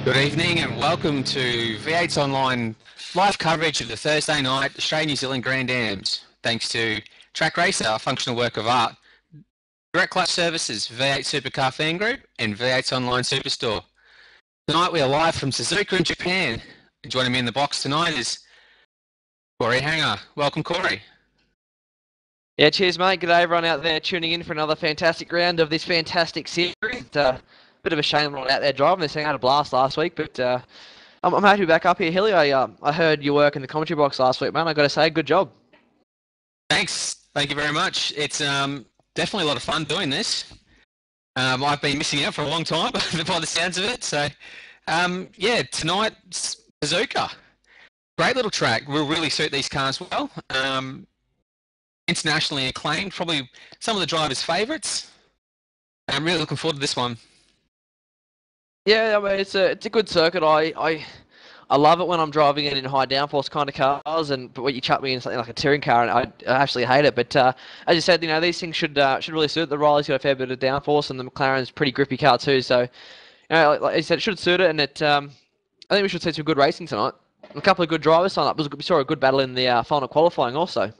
Good evening and welcome to V8's online live coverage of the Thursday night Australia-New Zealand Grand Ams. Thanks to Track Racer, a functional work of art, Direct Clutch Services, V8 Supercar Fan Group and V8's online superstore. Tonight we are live from Suzuka in Japan. And joining me in the box tonight is Corey Hanger. Welcome, Corey. Yeah, cheers, mate. G'day, everyone out there tuning in for another fantastic round of this fantastic series. Bit of a shame we're not out there driving this thing. I had a blast last week, but I'm happy to be back up here. Hilly, I heard your work in the commentary box last week, man. I got to say, good job. Thanks. Thank you very much. It's definitely a lot of fun doing this. I've been missing out for a long time by the sounds of it. So, yeah, tonight, Suzuka. Great little track. Will really suit these cars well. Internationally acclaimed, probably some of the drivers' favourites. I'm really looking forward to this one. Yeah, I mean, it's a good circuit. I love it when I'm driving it in high downforce kind of cars, but when you chuck me in something like a touring car, and I actually hate it. But as you said, you know, these things should really suit. The Riley's got a fair bit of downforce, and the McLaren's a pretty grippy car too. So, you know, like you said, it should suit it, and I think we should see some good racing tonight. A couple of good drivers sign up. We saw a good battle in the final qualifying also.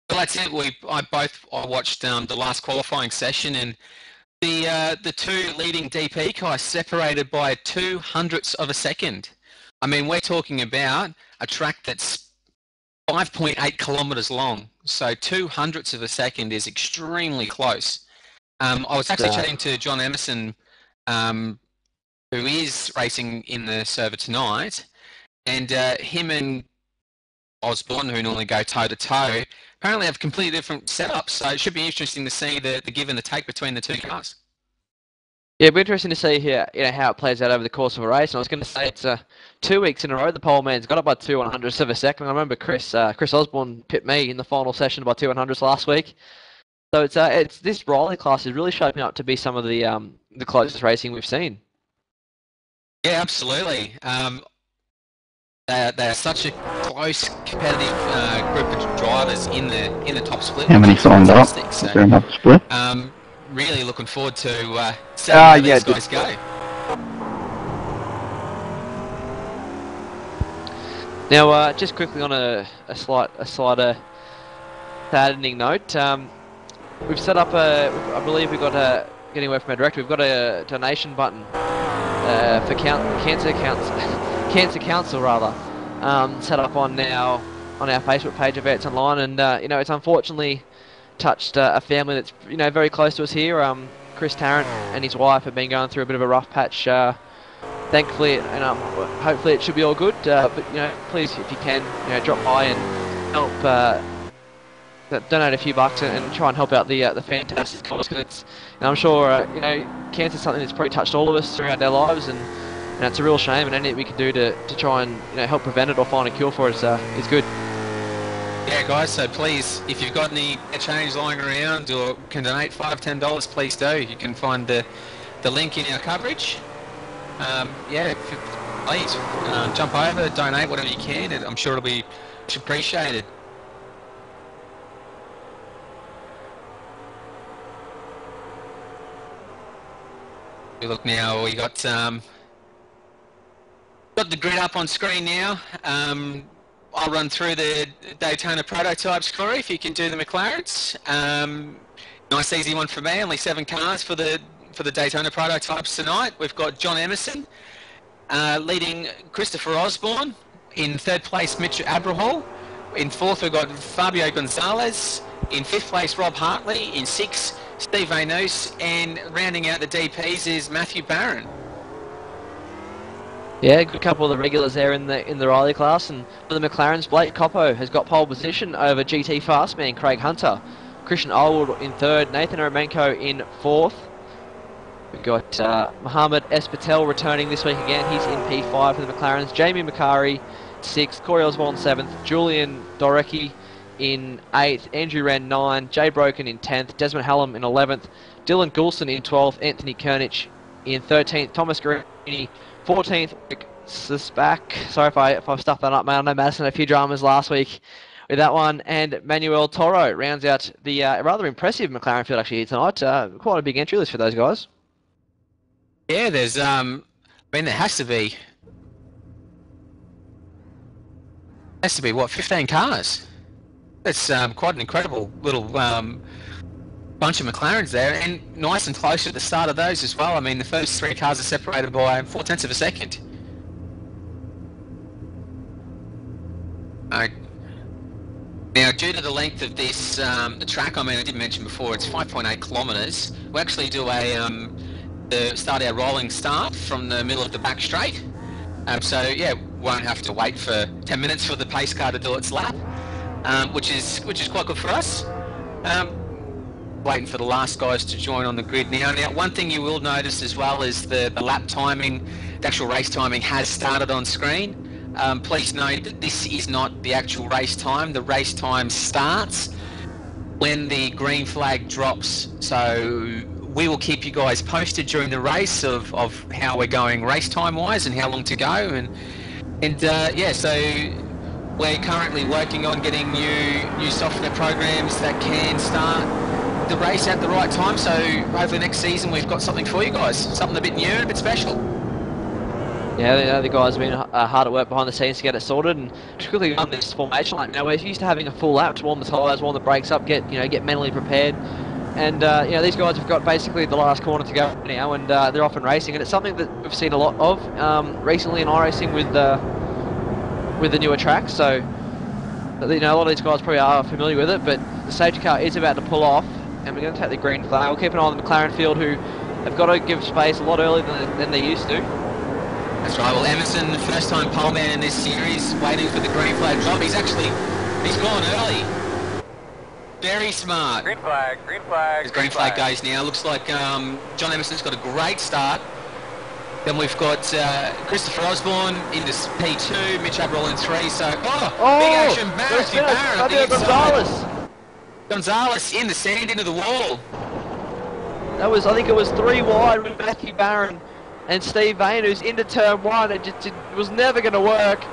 Well, that's it. I watched the last qualifying session, and the two leading DP cars separated by 0.02 of a second. I mean, we're talking about a track that's 5.8 kilometres long, so 0.02 of a second is extremely close. I was actually chatting to John Emerson, who is racing in the server tonight, and him and Osborne, who normally go toe-to-toe, apparently have completely different setups, so it should be interesting to see the give and the take between the two cars. Yeah, it'll be interesting to see here, you know, how it plays out over the course of a race. And I was going to say it's 2 weeks in a row the pole man's got up by 0.02 of a second. I remember Chris Osborne pipped me in the final session by 0.02 last week. So it's this Riley class is really shaping up to be some of the closest racing we've seen. Yeah, absolutely. They're such a close, competitive group of drivers in the top split. How many signed up? So, is there another split? Really looking forward to seeing how these guys go. Now, just quickly on a slight saddening note, we've set up I believe we've got getting away from our director. We've got a donation button for Cancer Council rather, set up on our Facebook page of V8's Online, and you know, it's unfortunately touched a family that's, you know, very close to us here. Chris Tarrant and his wife have been going through a bit of a rough patch. Thankfully, and hopefully it should be all good. But you know, please, if you can, you know, drop by and help donate a few bucks and try and help out the fantastic cause, because it's, and I'm sure you know, cancer is something that's probably touched all of us throughout our lives, and it's a real shame, and anything we can do to try and, you know, help prevent it or find a cure for it is good. Yeah, guys, so please, if you've got any change lying around or can donate $5-10, please do. You can find the link in our coverage. Yeah, please jump over, donate whatever you can. I'm sure it'll be much appreciated. We look now, we got the grid up on screen now. I'll run through the Daytona prototypes, Corey, if you can do the McLarens. Nice easy one for me, only 7 cars for the Daytona prototypes tonight. We've got John Emerson leading Christopher Osborne. In 3rd place, Mitch Abrahall. In 4th, we've got Fabio Gonzalez. In 5th place, Rob Hartley. In 6th, Steve Vainous. And rounding out the DPs is Matthew Barron. Yeah, a good couple of the regulars there in the Riley class, and for the McLarens, Blake Coppo has got pole position over GT fastman Craig Hunter. Christian Olwood in 3rd, Nathan Romanko in 4th. We've got Mohammed S. Patel returning this week again. He's in P5 for the McLarens. Jamie Macari 6th, Corey Osborne 7th, Julian Dorecki in 8th, Andrew Wren 9th, Jay Broken in 10th, Desmond Hallam in 11th, Dylan Goulson in 12th, Anthony Kernich in 13th, Thomas Guarini 14th, Rick Sisbach. Sorry if I've stuffed that up, man. I know Madison had a few dramas last week with that one. And Manuel Toro rounds out the rather impressive McLaren field actually here tonight. Quite a big entry list for those guys. Yeah, there's I mean, there has to be what, 15 cars? That's quite an incredible little bunch of McLarens there, and nice and close at the start of those as well. I mean, the first 3 cars are separated by 0.4 of a second. Now, due to the length of this the track, I mean, I did mention before, it's 5.8 kilometres. We actually do start our rolling start from the middle of the back straight. So yeah, won't have to wait for 10 minutes for the pace car to do its lap, which is quite good for us. Waiting for the last guys to join on the grid now. Now, one thing you will notice as well is the lap timing, the actual race timing has started on screen. Please note that this is not the actual race time. The race time starts when the green flag drops. So we will keep you guys posted during the race of how we're going race time wise and how long to go. And yeah, so we're currently working on getting new software programs that can start the race at the right time. So hopefully next season we've got something for you guys, something a bit new and a bit special. Yeah, the guys have been hard at work behind the scenes to get it sorted, and particularly on this formation. Like now, we're used to having a full lap to warm the tyres, warm the brakes up, get mentally prepared. And these guys have got basically the last corner to go now, and they're off and racing. And it's something that we've seen a lot of recently in iRacing with the newer tracks. So a lot of these guys probably are familiar with it. But the safety car is about to pull off, and we're going to take the green flag. We'll keep an eye on the McLaren field, who have got to give space a lot earlier than they used to. That's right. Well, Emerson, first time pole man in this series, waiting for the green flag drop. He's gone early. Very smart. Green flag, green flag. His green flag goes now. Looks like John Emerson's got a great start. Then we've got Christopher Osborne into P2, Mitch Aberall in 3. So, big action, Matthew Barron on the inside. Gonzalez in the sand into the wall. I think it was 3 wide with Matthew Barron and Steve Vane, who's into turn 1. It was never going to work.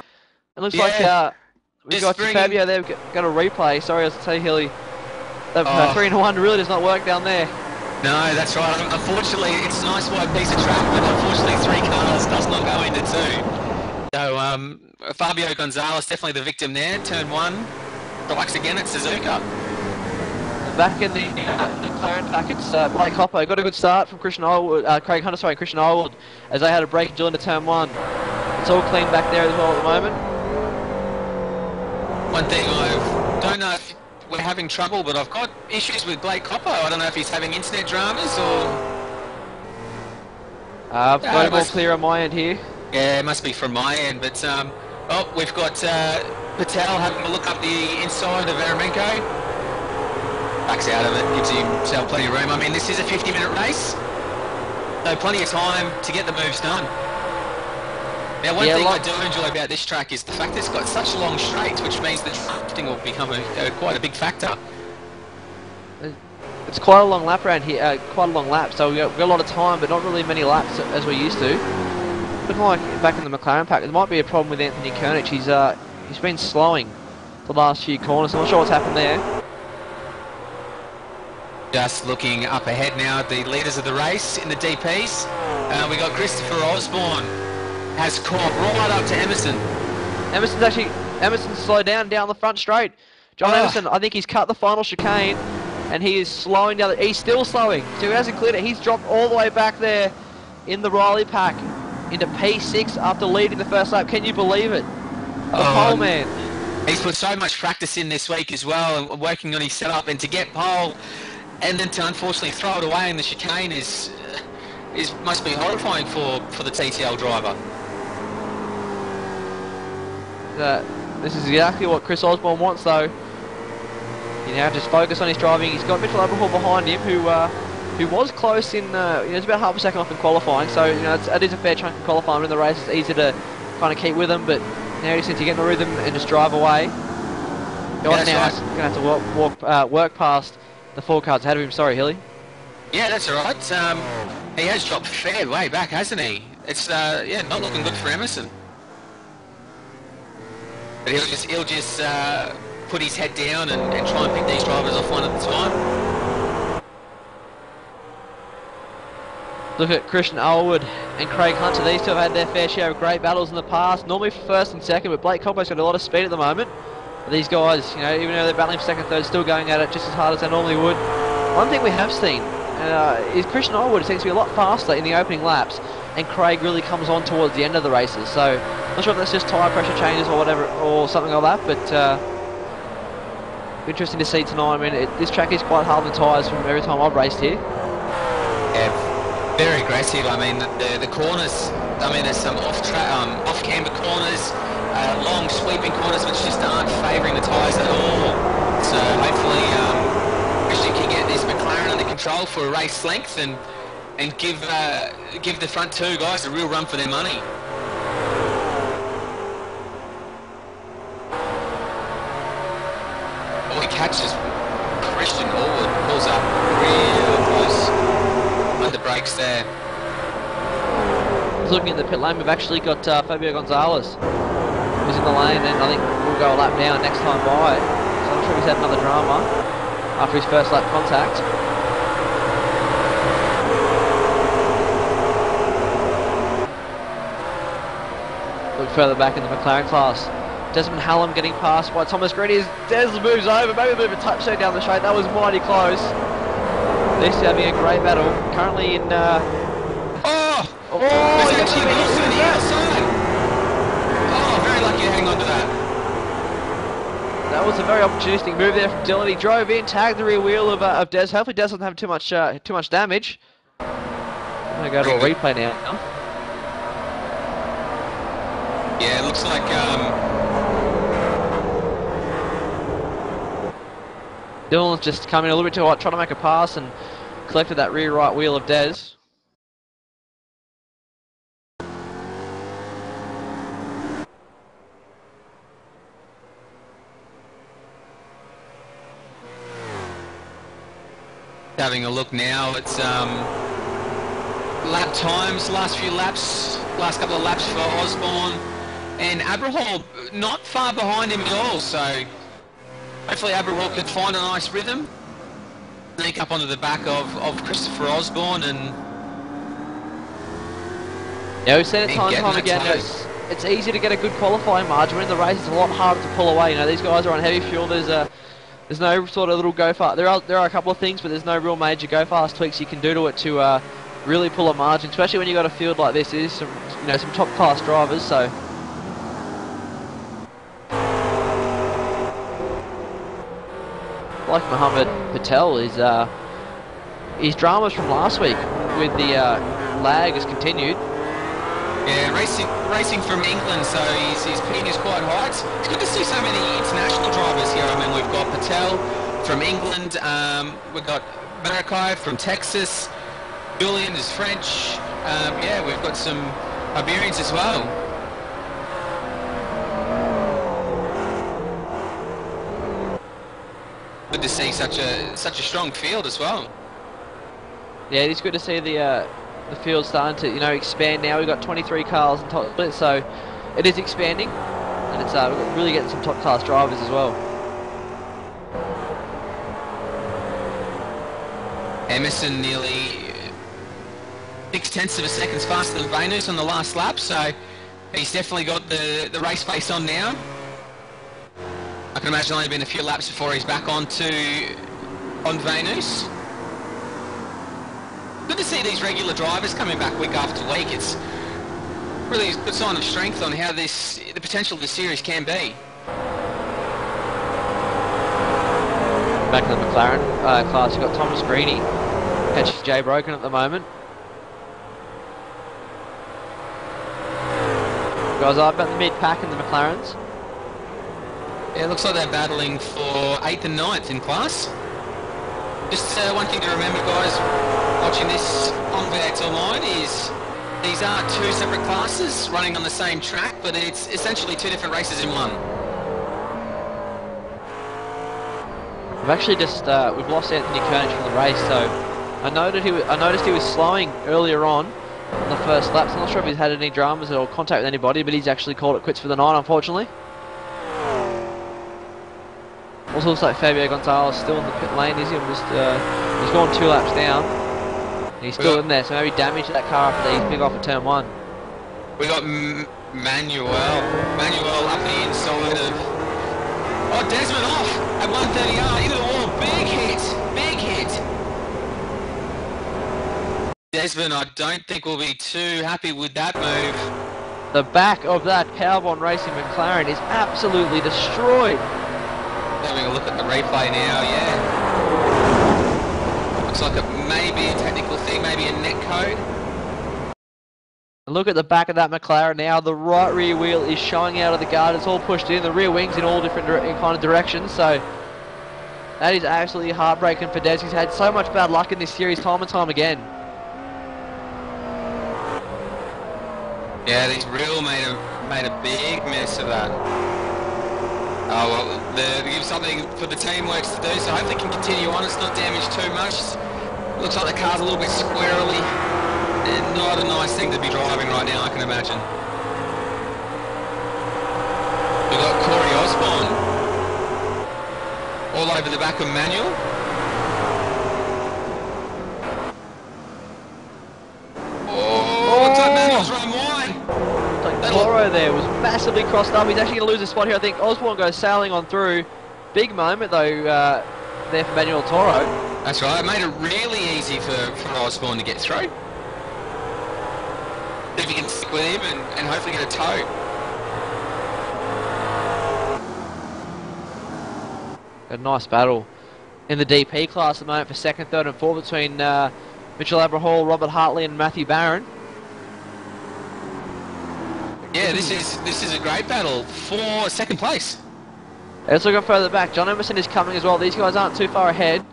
It looks like we've got Fabio there. We've got a replay. Sorry, I was to say, Hilly. 3-1 really does not work down there. No, that's right. Unfortunately, it's a nice wide piece of track, but unfortunately 3 cars does not go into 2. So Fabio Gonzalez, definitely the victim there. Turn 1. Relax again at Suzuka. Back in the McLaren packets, Blake Hopper got a good start from Christian Irewood, Craig Hunter, sorry, Christian Irewood, as they had a break into turn 1. It's all clean back there as well at the moment. One thing I don't know if we're having trouble, but I've got issues with Blake Hopper. I don't know if he's having internet dramas or... I've got it all clear on my end here. Yeah, it must be from my end, but we've got Patel having a look up the inside of Eremenko. Backs out of it, gives himself plenty of room. I mean, this is a 50-minute race, so plenty of time to get the moves done. Now, one thing I do enjoy about this track is the fact that it's got such long straights, which means that drifting will become quite a big factor. It's quite a long lap around here, quite a long lap, so we've got a lot of time, but not really many laps as we used to. Looking like back in the McLaren pack, there might be a problem with Anthony Kernich. He's been slowing the last few corners. I'm not sure what's happened there. Just looking up ahead now at the leaders of the race in the DPs. We got Christopher Osborne has caught right up to Emerson. Emerson's slowed down the front straight. John Emerson, I think he's cut the final chicane and he is slowing down. He's still slowing, so he hasn't cleared it. He's dropped all the way back there in the Riley pack into P6 after leading the first lap. Can you believe it? The pole man. He's put so much practice in this week as well and working on his setup, and to get pole and then to unfortunately throw it away in the chicane must be horrifying for the TTL driver. This is exactly what Chris Osborne wants, though. You now just focus on his driving. He's got Mitchell Aberhall behind him, who was close in. It's about half a second off in qualifying, so it is a fair chunk in qualifying. In the race, it's easy to kind of keep with him, but now he seems to get in the rhythm and just drive away. Guys now going to have to work past the 4 cars ahead of him. Sorry, Hilly. Yeah, that's all right. He has dropped fair way back, hasn't he? It's not looking good for Emerson. But he'll just put his head down and try and pick these drivers off one at a time. Look at Christian Elwood and Craig Hunter. These two have had their fair share of great battles in the past. Normally for first and second, but Blake Compo's got a lot of speed at the moment. But these guys, you know, even though they're battling for second and third, still going at it just as hard as they normally would. One thing we have seen is Christian Elwood seems to be a lot faster in the opening laps, and Craig really comes on towards the end of the races. So, not sure if that's just tyre pressure changes or whatever, or something like that, but interesting to see tonight. I mean, this track is quite hard on the tyres from every time I've raced here. Yeah, very aggressive. I mean, the corners, I mean, there's some off-camber corners, long sweeping corners which just aren't favouring the tyres at all. So hopefully Christian can get this McLaren under control for a race length and give the front two guys a real run for their money. Oh, he catches Christian Elwood, pulls up real close under brakes there. Looking at the pit lane, we've actually got Fabio Gonzalez, who's in the lane, and I think we'll go a lap down next time by. So I'm sure he's had another drama after his first lap contact. Look further back in the McLaren class. Desmond Hallam getting passed by Thomas Green as Des moves over, maybe a bit of a touchdown down the straight. That was mighty close. These two having a great battle. Currently in there's actually a goal to the outside. Oh, very lucky to hang on to that. That was a very opportunistic move there from Dillon. He drove in, tagged the rear wheel of Des. Hopefully Des doesn't have too much damage. I'm going to go to a replay now. Yeah, it looks like Dillon's just come in a little bit too hot, trying to make a pass and collected that rear right wheel of Des. Having a look now, it's lap times, last couple of laps for Osborne, and Aberhall not far behind him at all, so hopefully Aberhall can find a nice rhythm, sneak up onto the back of Christopher Osborne, and yeah, we've seen it time and time again. It's easy to get a good qualifying margin. When in the race, it's a lot harder to pull away. You know, these guys are on heavy fuel. There's no sort of little go fast. There are a couple of things, but there's no real major go fast tweaks you can do to it to really pull a margin, especially when you've got a field like this. It is some top class drivers. So like Mohammed Patel, his dramas from last week with the lag has continued. Yeah, racing from England, so his peak is quite high. It's good to see so many international drivers here. I mean, we've got Patel from England, we've got Barakai from Texas, Julian is French, yeah, we've got some Iberians as well. Good to see such a strong field as well. Yeah, it is good to see the field starting to expand now. We've got 23 cars in top split, so it is expanding, and it's we're really getting some top class drivers as well. Emerson nearly 0.6 of a second faster than Venus on the last lap, so he's definitely got the race pace on now. I can imagine only been a few laps before he's back on Venus. Good to see these regular drivers coming back week after week. It's really a good sign of strength on how the potential of the series can be. Back in the McLaren class, you've got Thomas Greeny, catches Jay Broken at the moment. Guys are about the mid-pack in the McLarens. Yeah, it looks like they're battling for 8th and 9th in class. Just one thing to remember, guys, watching this on V8 Online is these are two separate classes running on the same track, but it's essentially two different races in one. We've actually just we've lost Anthony Koenig from the race, so I noticed he was slowing earlier on the first laps. I'm not sure if he's had any dramas or contact with anybody, but he's actually called it quits for the night, unfortunately. Also looks like Fabio Gonzalez still in the pit lane. He's gone 2 laps down. And he's still in there, so maybe damage to that car after he's big off at turn 1. We got Manuel up the inside of... Oh, Desmond off at 130R into the wall. Big hit. Desmond, I don't think will be too happy with that move. The back of that Powerbond Racing McLaren is absolutely destroyed. Having a look at the replay now, yeah. Looks like it may be a technical thing, maybe a net code. Look at the back of that McLaren now. The right rear wheel is showing out of the guard. It's all pushed in. The rear wings in all different kind of directions. So that is absolutely heartbreaking for Des. He's had so much bad luck in this series time and time again. Yeah, these real made a big mess of that. Oh well, they give something for the teamworks to do, so hopefully it can continue on. It's not damaged too much. Looks like the car's a little bit squirrely. And not a nice thing to be driving right now, I can imagine. We've got Corey Osborne all over the back of Manuel. Oh, looks like Manuel's run wide. Toro there was massively crossed up. He's actually going to lose a spot here. I think Osborne goes sailing on through. Big moment though there for Manuel Toro. That's right. It made it really easy for Osborne to get through. If he can stick with him and hopefully get a tow. A nice battle in the DP class at the moment for second, third and fourth between Mitchell Abrahall, Robert Hartley and Matthew Barron. Yeah, this is a great battle for second place. Let's look further back. John Emerson is coming as well. These guys aren't too far ahead.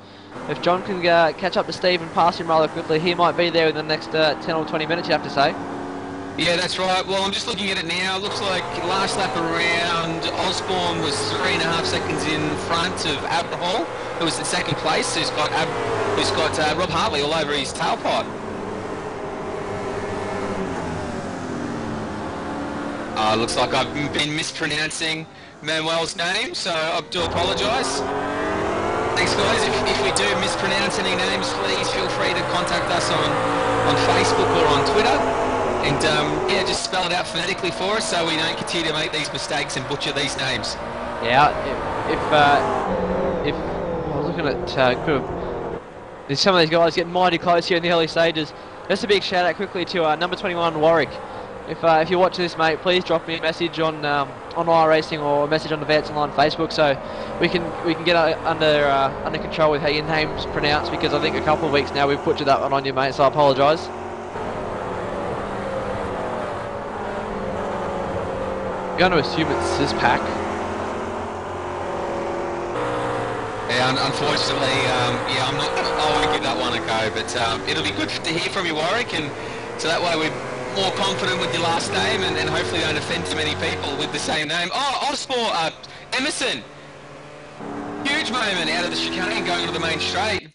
If John can catch up to Steve and pass him rather quickly, he might be there in the next 10 or 20 minutes, you have to say. Yeah, that's right. Well, I'm just looking at it now. It looks like last lap around, Osborne was 3.5 seconds in front of Abrahall, who was in second place, who's got Rob Hartley all over his tailpipe. Looks like I've been mispronouncing Manuel's name, so I do apologise. Thanks, guys. If we do mispronounce any names, please feel free to contact us on Facebook or on Twitter. And yeah, just spell it out phonetically for us so we don't continue to make these mistakes and butcher these names. Yeah, if I was looking at some of these guys getting mighty close here in the early stages. Just a big shout out quickly to number 21 Warwick. If you're watching this, mate, please drop me a message on iRacing or a message on the Vets Online Facebook so we can get under control with how your name's pronounced, because I think a couple of weeks now we've butchered that one on you, mate. So I apologise. I'm going to assume it's Sispack. Yeah, unfortunately, yeah, I won't give that one a go, but it'll be good to hear from you, Warwick, and so that way we're more confident with your last name and hopefully don't offend too many people with the same name. Oh, Osborne, Emerson. Huge moment out of the chicane going to the main straight.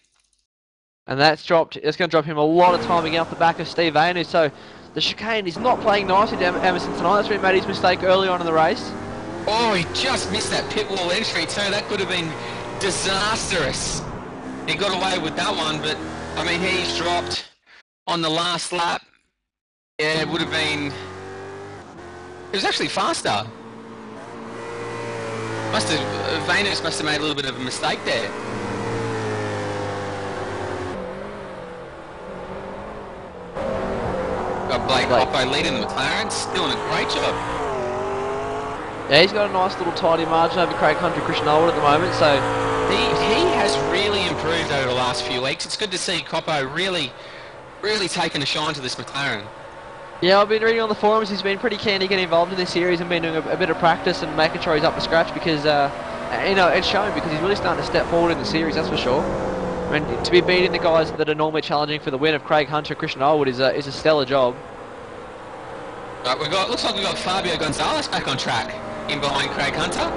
And it's going to drop him a lot of time again off the back of Steve Anu, so the chicane is not playing nicely to Emerson tonight. That's where he made his mistake early on in the race. Oh, he just missed that pit wall entry too. That could have been disastrous. He got away with that one, but I mean, he's dropped on the last lap. Yeah, it would have been... It was actually faster. Venus must have made a little bit of a mistake there. Got Blake Hoppo leading the McLaren's, doing a great job. Yeah, he's got a nice little tidy margin over Craig Hunter, Christian Elwood at the moment, so... He has really improved over the last few weeks. It's good to see Coppo really taking a shine to this McLaren. Yeah, I've been reading on the forums, he's been pretty keen to get involved in this series and been doing a bit of practice and making sure he's up to scratch because, you know, it's showing because he's really starting to step forward in the series, that's for sure. I mean, to be beating the guys that are normally challenging for the win of Craig Hunter, Christian Elwood is a stellar job. Looks like we've got Fabio Gonzalez back on track, in behind Craig Hunter.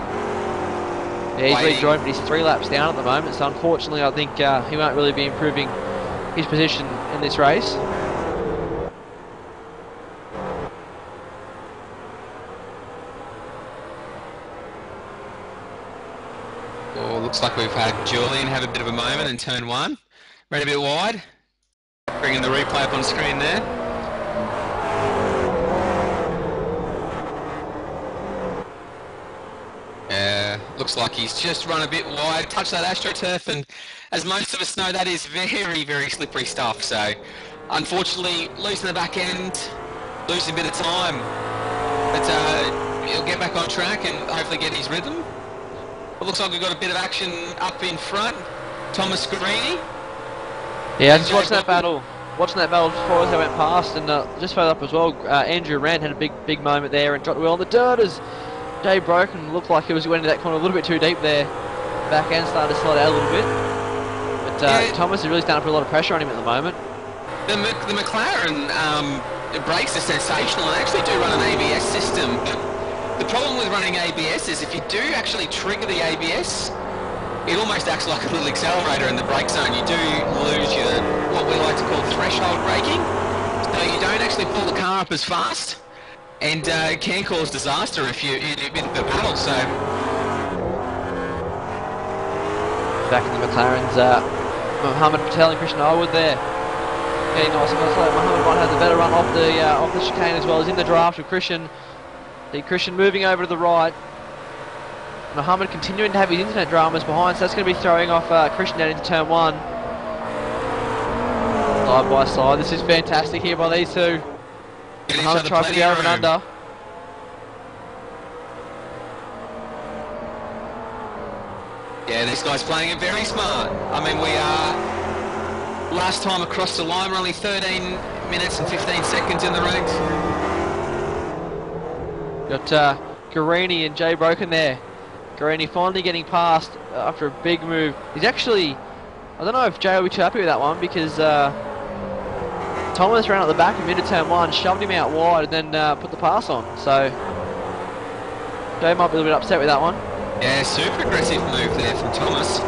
Yeah, he's really joined, but he's 3 laps down at the moment, so unfortunately I think he won't really be improving his position in this race. Oh, looks like we've had Julian have a bit of a moment in turn 1. Ran a bit wide. Bringing the replay up on screen there. Yeah, looks like he's just run a bit wide, touched that AstroTurf, and as most of us know, that is very, very slippery stuff. So, unfortunately, losing the back end, losing a bit of time, but he'll get back on track and hopefully get his rhythm. It looks like we've got a bit of action up in front. Thomas Guarini. Yeah, just watching that battle. Watching that battle before as they went past, and just followed up as well. Andrew Rand had a big moment there and dropped the wheel on the dirt as Jay Broken looked like he was going into that corner a little bit too deep there. Back end started to slide out a little bit, but Thomas is really starting to put a lot of pressure on him at the moment. The McLaren brakes are sensational and actually do run an ABS system. But the problem with running ABS is if you do actually trigger the ABS, it almost acts like a little accelerator in the brake zone. You do lose your, what we like to call threshold braking. So you don't actually pull the car up as fast, and it can cause disaster if you hit the paddle. So back in the McLarens, Mohammed Patel and Christian Elwood there. Getting nice and close. Mohammed might have the better run off the chicane as well as in the draft with Christian. See Christian moving over to the right. Mohammed continuing to have his internet dramas behind, so that's going to be throwing off Christian down into turn 1. Side by side, this is fantastic here by these two. Mohammed tries to go over and under. Yeah, this guy's playing it very smart. I mean, we are, last time across the line, we're only 13 minutes and 15 seconds in the race. Got Guarini and Jay Broken there. Guarini finally getting past after a big move. He's actually, I don't know if Jay will be too happy with that one because Thomas ran at the back and into turn 1, shoved him out wide and then put the pass on. So Jay might be a little bit upset with that one. Yeah, super aggressive move there from Thomas.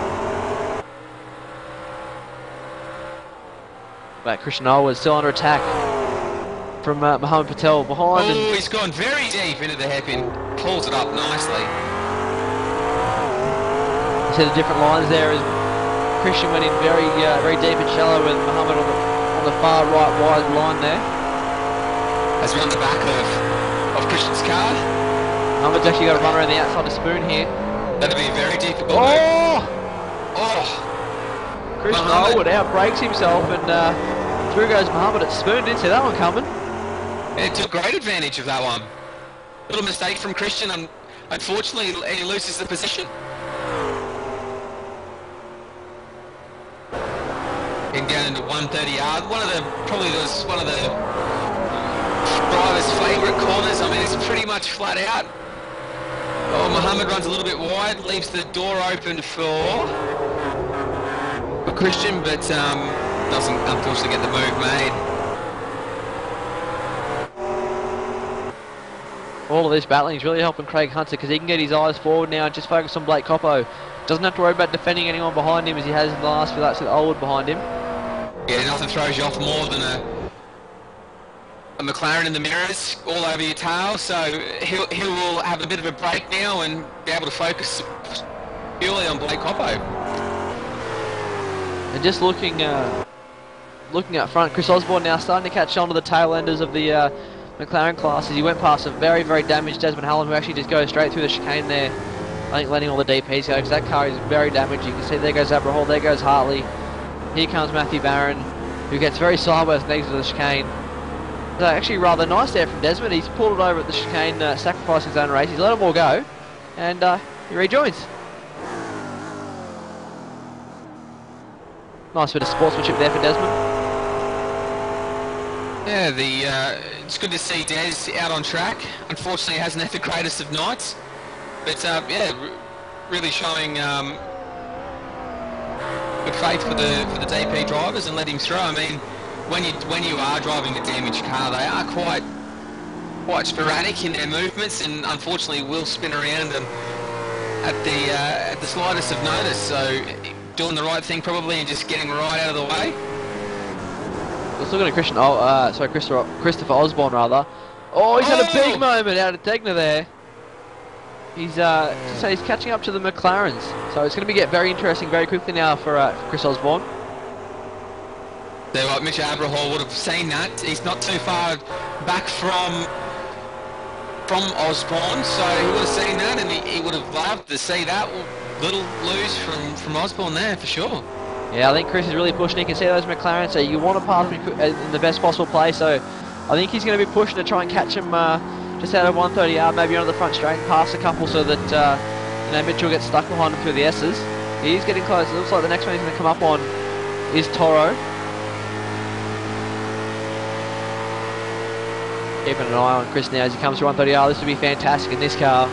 But Christian Elwood still under attack from Mohammed Patel behind. Oh, he's gone very deep into the hairpin. Pulls it up nicely. See the different lines there as Christian went in very deep and shallow with Mohammed on the far right wide line there. As we're on the back of Christian's car. Mohammed's actually got to run around the outside of Spoon here. That'll be a very difficult move. Oh! Christian Elwood outbrakes himself and through goes Mohammed at Spoon. Didn't see that one coming. Yeah, took great advantage of that one. Little mistake from Christian and unfortunately he loses the position. Down into 130 yard. Probably one of the driver's favourite corners. I mean, it's pretty much flat out. Oh, Mohammed runs a little bit wide, leaves the door open for Christian, but doesn't unfortunately get the move made. All of this battling is really helping Craig Hunter because he can get his eyes forward now and just focus on Blake Coppo. Doesn't have to worry about defending anyone behind him as he has in the last few laps with Elwood behind him. Yeah, nothing throws you off more than a McLaren in the mirrors all over your tail, so he will have a bit of a break now and be able to focus purely on Blake Coppo. And just looking up front, Chris Osborne now starting to catch on to the tail enders of the McLaren class as he went past a very damaged Desmond Hallam who actually just goes straight through the chicane there. I think letting all the DPs go because that car is very damaged. You can see there goes Abrahall, there goes Hartley. Here comes Matthew Barron, who gets very sideways next to the chicane. So actually rather nice there from Desmond. He's pulled it over at the chicane, sacrificing his own race. He's let them all go, and he rejoins. Nice bit of sportsmanship there for Desmond. Yeah, it's good to see Des out on track. Unfortunately, he hasn't had the greatest of nights, but yeah, really showing good faith for the DP drivers and let him through. I mean, when you are driving a damaged car, they are quite sporadic in their movements, and unfortunately will spin around and at the slightest of notice. So doing the right thing probably and just getting right out of the way. Let's look at Christopher Osborne rather. Oh, he's had a big moment out of Degner there. He's catching up to the McLarens, so it's going to get very interesting very quickly now for Chris Osborne. So what, Mitch Abrahall would have seen that. He's not too far back from Osborne, so he would have seen that, and he would have loved to see that little lose from Osborne there for sure. Yeah, I think Chris is really pushing. He can see those McLarens, so you want to pass him in the best possible place. So I think he's going to be pushing to try and catch him just out of 130 yard, maybe onto the front straight and pass a couple so that you know, Mitchell gets stuck behind him through the S's. He's getting close. It looks like the next one he's going to come up on is Toro. Keeping an eye on Chris now as he comes through 130 yard. This would be fantastic in this car.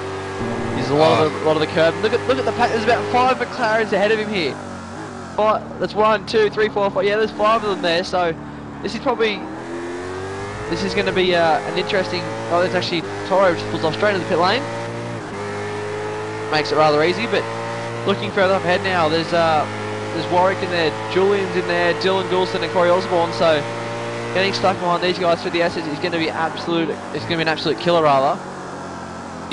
There's a lot of the curb. Look at the pack. There's about 5 McLarens ahead of him here. That's 1, 2, 3, 4, 5. Yeah, there's 5 of them there. So this is going to be an interesting. Oh, there's actually Toro just pulls off straight into the pit lane. Makes it rather easy, but looking further up ahead now, there's Warwick in there, Julian's in there, Dylan Goulston and Corey Osborne. So getting stuck behind these guys through the S's is going to be absolute. It's going to be an absolute killer, rather.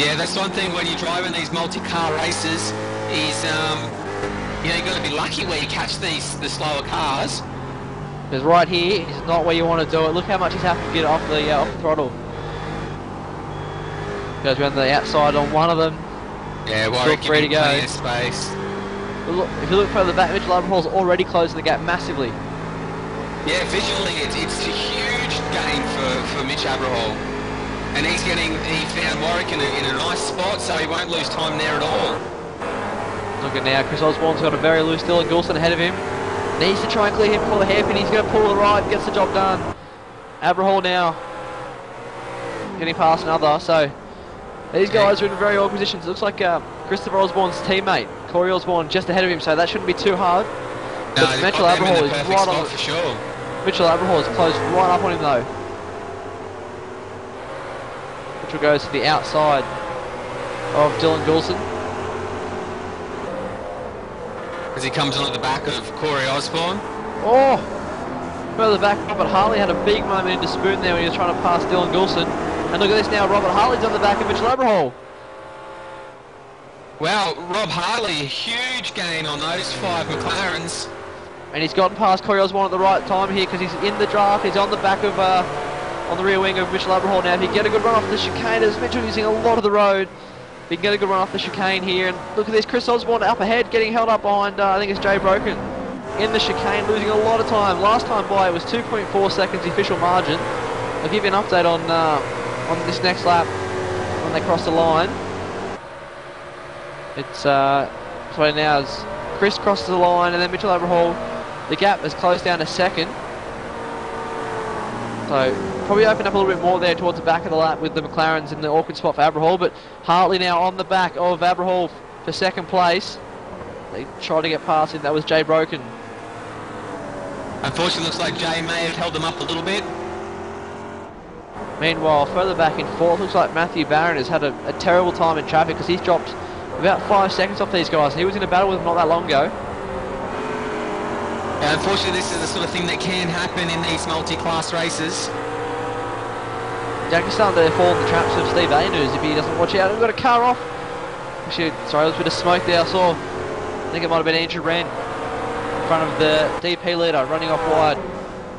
Yeah, that's one thing when you're driving these multi-car races is, you know, you've got to be lucky where you catch the slower cars. Because right here is not where you want to do it. Look how much he's having to get off the throttle. Goes around the outside on one of them. Yeah, Warwick free to go. Plenty of space. But look, if you look further back, Mitchell Abrahall's already closing the gap massively. Yeah, visually it's a huge gain for Mitch Abrahall. And he found Warwick in a nice spot, so he won't lose time there at all. Look at now, Chris Osborne's got a very loose Dylan Goulston ahead of him. Needs to try and clear him before the hairpin. He's going to pull the right, gets the job done. Abrahall now getting past another. So these guys are in very awkward positions. It looks like Christopher Osborne's teammate, Corey Osborne, just ahead of him, so that shouldn't be too hard. No, but Mitchell Abrahall is right on for sure. Mitchell Abrahall is close right up on him though. Mitchell goes to the outside of Dylan Goulston. As he comes onto the back of Corey Osborne. Oh! Further back, Robert Harley had a big moment into Spoon there when he was trying to pass Dylan Goulston. And look at this now, Robert Harley's on the back of Mitchell Abrahall. Wow, Rob Harley, a huge gain on those 5 McLarens. And he's gotten past Corey Osborne at the right time here because he's in the draft. He's on the back of, on the rear wing of Mitchell Abrahall now. If he can get a good run off the chicane, as Mitchell using a lot of the road. He can get a good run off the chicane here. And look at this, Chris Osborne up ahead, getting held up behind, I think it's Jay Broken. In the chicane, losing a lot of time. Last time by it was 2.4 seconds, the official margin. I'll give you an update on this next lap when they cross the line. It's so now as Chris crosses the line and then Mitchell Abrahall, the gap has closed down a second. So probably opened up a little bit more there towards the back of the lap with the McLarens in the awkward spot for Abrahall, but Hartley now on the back of Abrahall for second place. They tried to get past him, that was Jay Broken. Unfortunately, looks like Jay may have held them up a little bit. Meanwhile, further back in fourth, looks like Matthew Barron has had a terrible time in traffic because he's dropped about 5 seconds off these guys. He was in a battle with them not that long ago. Yeah, unfortunately, this is the sort of thing that can happen in these multi-class races. Jack is starting to fall in the traps of Steve Ainus if he doesn't watch out. We've got a car off. Actually, sorry, there was a bit of smoke there I saw. I think it might have been Andrew Wren in front of the DP leader, running off wide,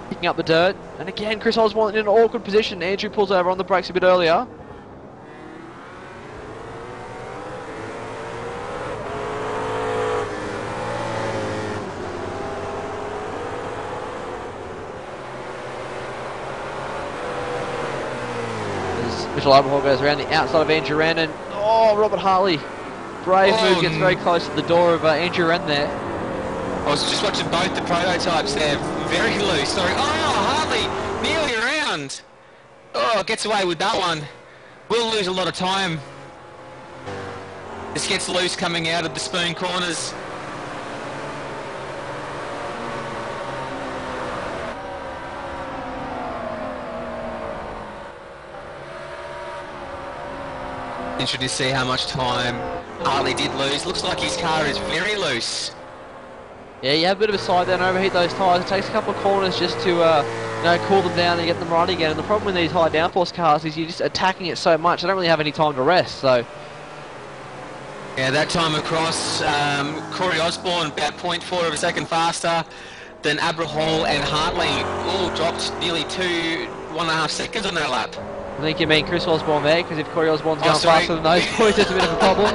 picking up the dirt. And again, Chris Osborne in an awkward position. Andrew pulls over on the brakes a bit earlier. Mitchell Abrahall goes around the outside of Andrew Wren, and oh, Robert Harley, brave move, gets very close to the door of Andrew Wren there. I was just watching both the prototypes there, very loose. Sorry, oh, Harley, nearly around. Oh, gets away with that one. We'll lose a lot of time. This gets loose coming out of the Spoon corners. Interesting to see how much time Harley did lose. Looks like his car is very loose. Yeah, you have a bit of a side down, overheat those tyres. It takes a couple of corners just to cool them down and get them running again. And the problem with these high downforce cars is you're just attacking it so much, they don't really have any time to rest. So yeah, that time across, Corey Osborne about 0.4 of a second faster. then Abrahall and Hartley all dropped nearly 1.5 seconds on that lap. I think you mean Chris Osborne there, because if Corey Osborne's going sorry. faster than those boys, it's a bit of a problem.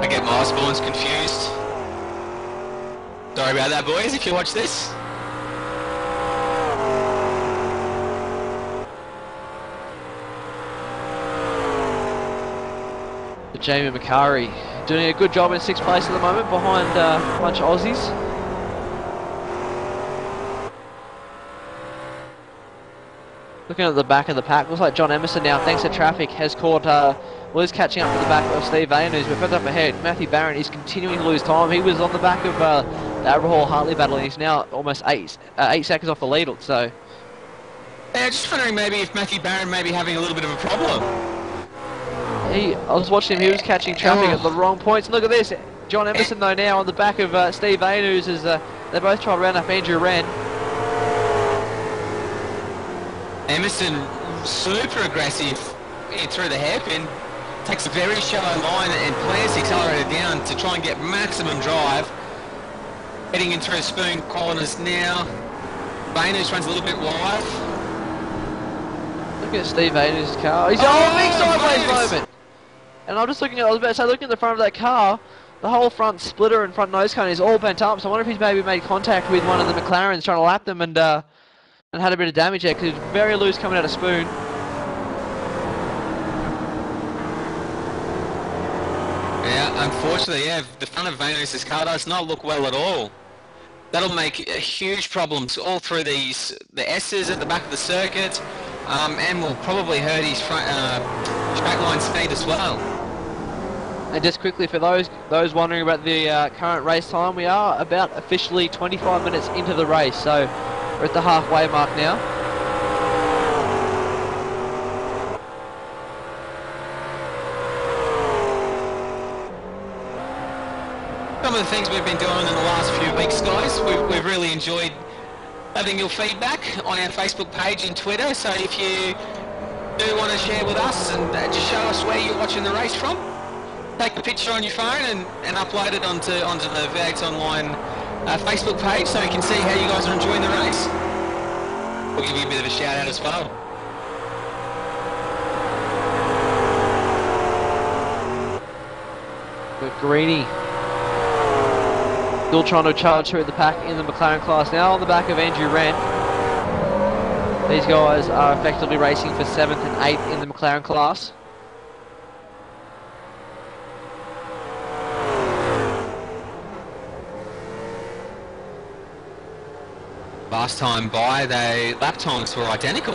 I get my Osborne's confused. Sorry about that, boys, if you watch this. Jamie Macari doing a good job in 6th place at the moment behind a bunch of Aussies. Looking at the back of the pack, looks like John Emerson now, thanks to traffic, has caught, is catching up to the back of Steve Vane, who's further up ahead. Matthew Barron is continuing to lose time. He was on the back of the Abrahall-Hartley battle, and he's now almost 8 seconds off the lead, so... Yeah, just wondering maybe if Matthew Barron may be having a little bit of a problem. I was watching him, he was catching traffic at the wrong points. Look at this, John Emerson though now on the back of Steve Vane, who's they both try to round up Andrew Wren. Emerson, super aggressive through the hairpin, takes a very shallow line and plants the accelerator down to try and get maximum drive. Heading in through Spoon corners now. Vainus runs a little bit wide. Look at Steve Vainus' car. He's big sideways moment. And I'm just looking at, looking at the front of that car, the whole front splitter and front nose cone is all bent up. So I wonder if he's maybe made contact with one of the McLarens trying to lap them and had a bit of damage there, because it's very loose coming out of Spoon. Yeah, unfortunately, yeah, the front of Vainus' car does not look well at all. That'll make huge problems all through the S's at the back of the circuit, and will probably hurt his front, track line speed as well. And just quickly for those wondering about the current race time, we are about officially 25 minutes into the race, so we're at the halfway mark now. Some of the things we've been doing in the last few weeks, guys, we've really enjoyed having your feedback on our Facebook page and Twitter, so if you do want to share with us and just show us where you're watching the race from, take a picture on your phone and upload it onto the V8 Online Facebook page so we can see how you guys are enjoying the race. We'll give you a bit of a shout out as well. But Greeny still trying to charge through the pack in the McLaren class now on the back of Andrew Wren. These guys are effectively racing for 7th and 8th in the McLaren class. Last time by, the lap times were identical.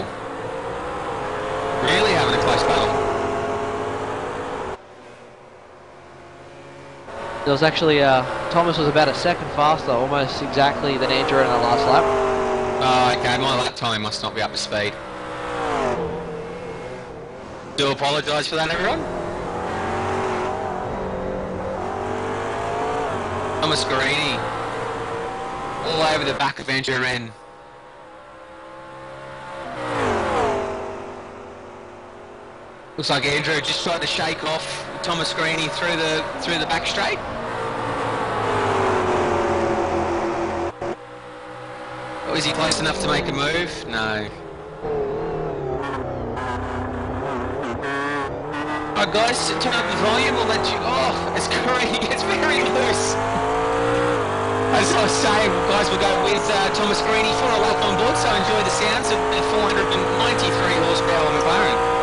Really having a close battle. There was actually, Thomas was about a second faster, almost exactly, than Andrew in the last lap. Oh, okay, my lap time must not be up to speed. Do apologise for that, everyone. Thomas Guarini, all over the back of Andrew Wren. Looks like Andrew just tried to shake off Thomas Greeny through the back straight. Oh, is he close enough to make a move? No. Alright guys, turn up the volume, we'll let you... Oh, as Greeny gets very loose. As I was saying, guys, we'll go with Thomas Greeny for a lap on board, so enjoy the sounds of the 493 horsepower McLaren.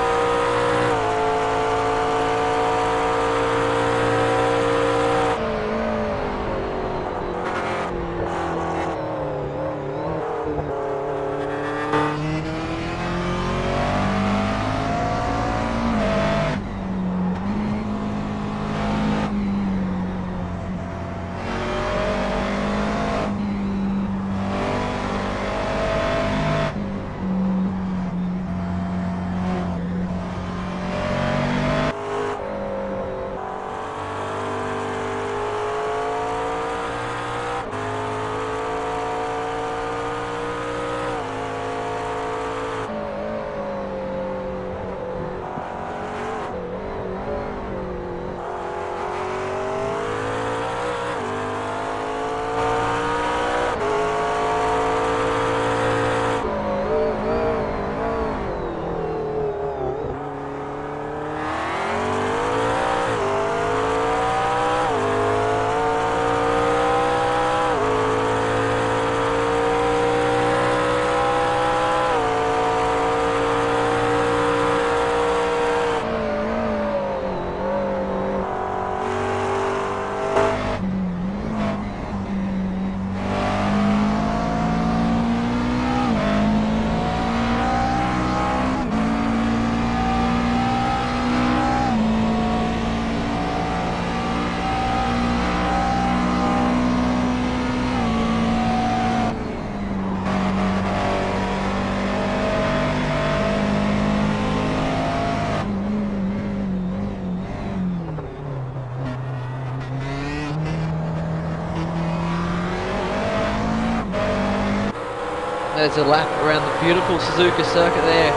There's a lap around the beautiful Suzuka circuit there.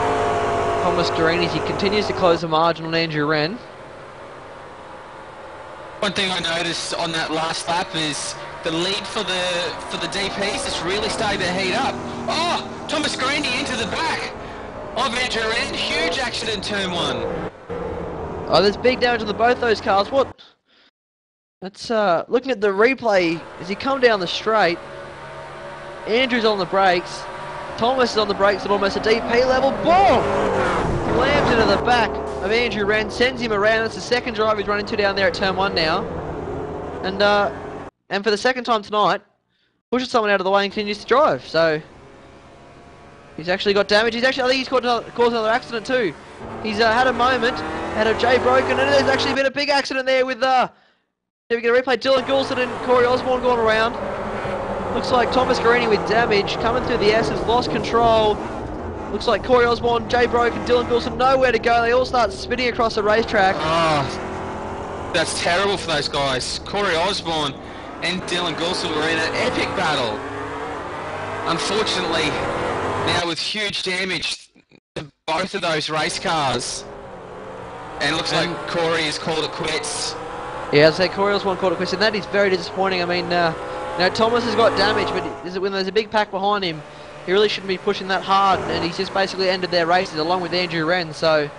Thomas Guarini, he continues to close the margin on Andrew Wren. One thing I noticed on that last lap is the lead for the DPs is really starting to heat up. Oh, Thomas Guarini into the back of Andrew Wren. Huge accident in turn 1. Oh, there's big damage on both those cars. What? That's looking at the replay as he come down the straight. Andrew's on the brakes. Thomas is on the brakes at almost a DP level. Boom! Slams into the back of Andrew Wren, sends him around. It's the second drive he's run into down there at turn 1 now. And for the second time tonight, pushes someone out of the way and continues to drive. So he's actually got damage. I think he's caused another accident too. He's had a moment, had a J broken, and there's actually been a big accident there with if we get a replay, Dylan Goulston and Corey Osborne going around. Looks like Thomas Guarini with damage, coming through the S's, lost control. Looks like Corey Osborne, Jay Broke and Dylan Goulston nowhere to go. They all start spinning across the racetrack. Oh, that's terrible for those guys. Corey Osborne and Dylan Goulston were in an epic battle. Unfortunately, now with huge damage to both of those race cars. And it looks like Corey has called it quits. Yeah, I'd say Corey Osborne called it quits, and that is very disappointing. I mean, Thomas has got damage, but when there's a big pack behind him, he really shouldn't be pushing that hard, and he's just basically ended their races along with Andrew Wren, so...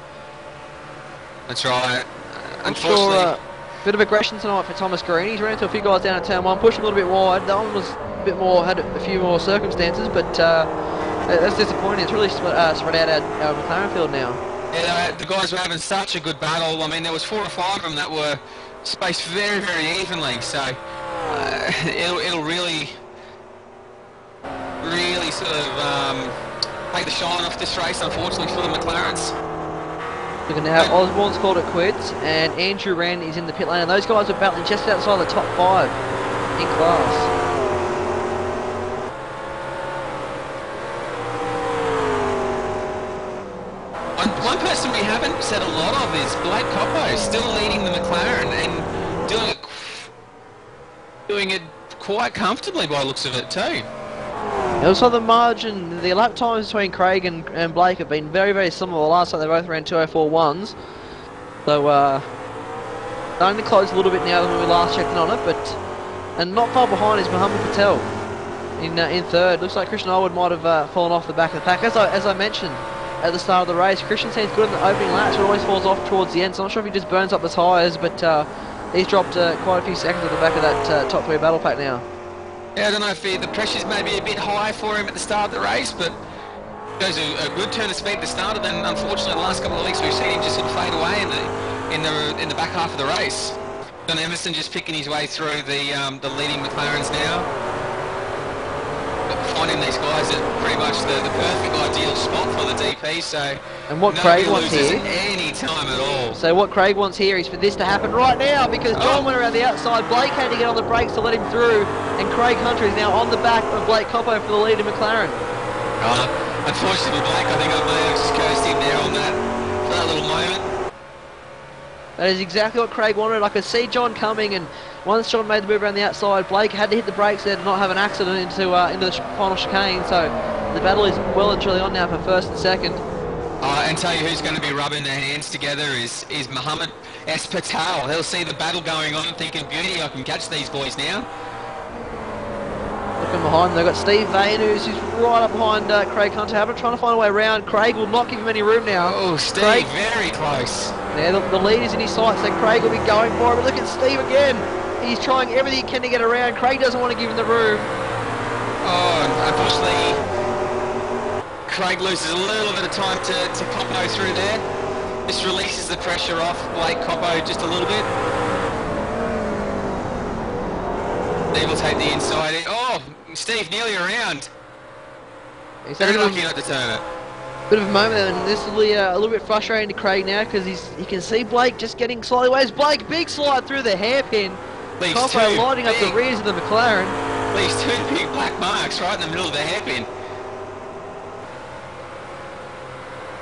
That's right. Unfortunately... Sure, bit of aggression tonight for Thomas Guarini. He's ran into a few guys down at turn 1, pushed him a little bit wide. That one was a bit more, had a few more circumstances, but that's disappointing. It's really spread out our McLaren field now. Yeah, the guys were having such a good battle. I mean, there was 4 or 5 of them that were spaced very, very evenly, so it'll really sort of take the shine off this race, unfortunately, for the McLarens. Look at now, Osborne's called it quits, and Andrew Wren is in the pit lane, and those guys are battling just outside the top 5 in class. One person we haven't said a lot of is Blake Coppo, still leading the McLaren and doing it quite comfortably by the looks of it too. Also the margin, the lap times between Craig and Blake have been very, very similar. Last time they both ran 2:04.1s. So starting to close a little bit now than when we last checked in on it, and not far behind is Mohammed Patel in third. Looks like Christian Elwood might have fallen off the back of the pack. As I mentioned at the start of the race, Christian seems good in the opening laps, but always falls off towards the end, so I'm not sure if he just burns up the tyres, but he's dropped quite a few seconds at the back of that top 3 battle pack now. Yeah, I don't know if the pressure's maybe a bit high for him at the start of the race, but goes a good turn of speed at the start, and then unfortunately the last couple of weeks we've seen him just sort of fade away in the back half of the race. John Emerson just picking his way through the leading McLarens now. But finding these guys at pretty much the perfect ideal spot for the DP, so and what Craig wants here, any time at all. So what Craig wants here is for this to happen right now, because John went around the outside, Blake had to get on the brakes to let him through, and Craig Hunter is now on the back of Blake Coppo for the lead in McLaren. Unfortunately Blake, I think I may have just cursed him there on for that little moment. That is exactly what Craig wanted. I could see John coming, and once John made the move around the outside, Blake had to hit the brakes there to not have an accident into the final chicane, so the battle is well and truly on now for first and second. And tell you who's going to be rubbing their hands together is Mohammed S. Patel. He'll see the battle going on and thinking, beauty, I can catch these boys now. Looking behind, they've got Steve Vane, who's right up behind Craig Hunter, trying to find a way around. Craig will not give him any room now. Oh, Steve, Craig, very close. Yeah, the lead is in his sights, so Craig will be going for it, but look at Steve again. He's trying everything he can to get around. Craig doesn't want to give him the room. Oh, unfortunately, Craig loses a little bit of time to Coppo through there. This releases the pressure off Blake Coppo just a little bit. Steve will take the inside in. Oh, Steve nearly around. He's very lucky not to turn it. Bit of a moment there, and this will be a little bit frustrating to Craig now, because you can see Blake just getting slightly away. Blake, big slide through the hairpin. Coppo lighting up the rears of the McLaren. Leaves 2 big black marks right in the middle of the hairpin.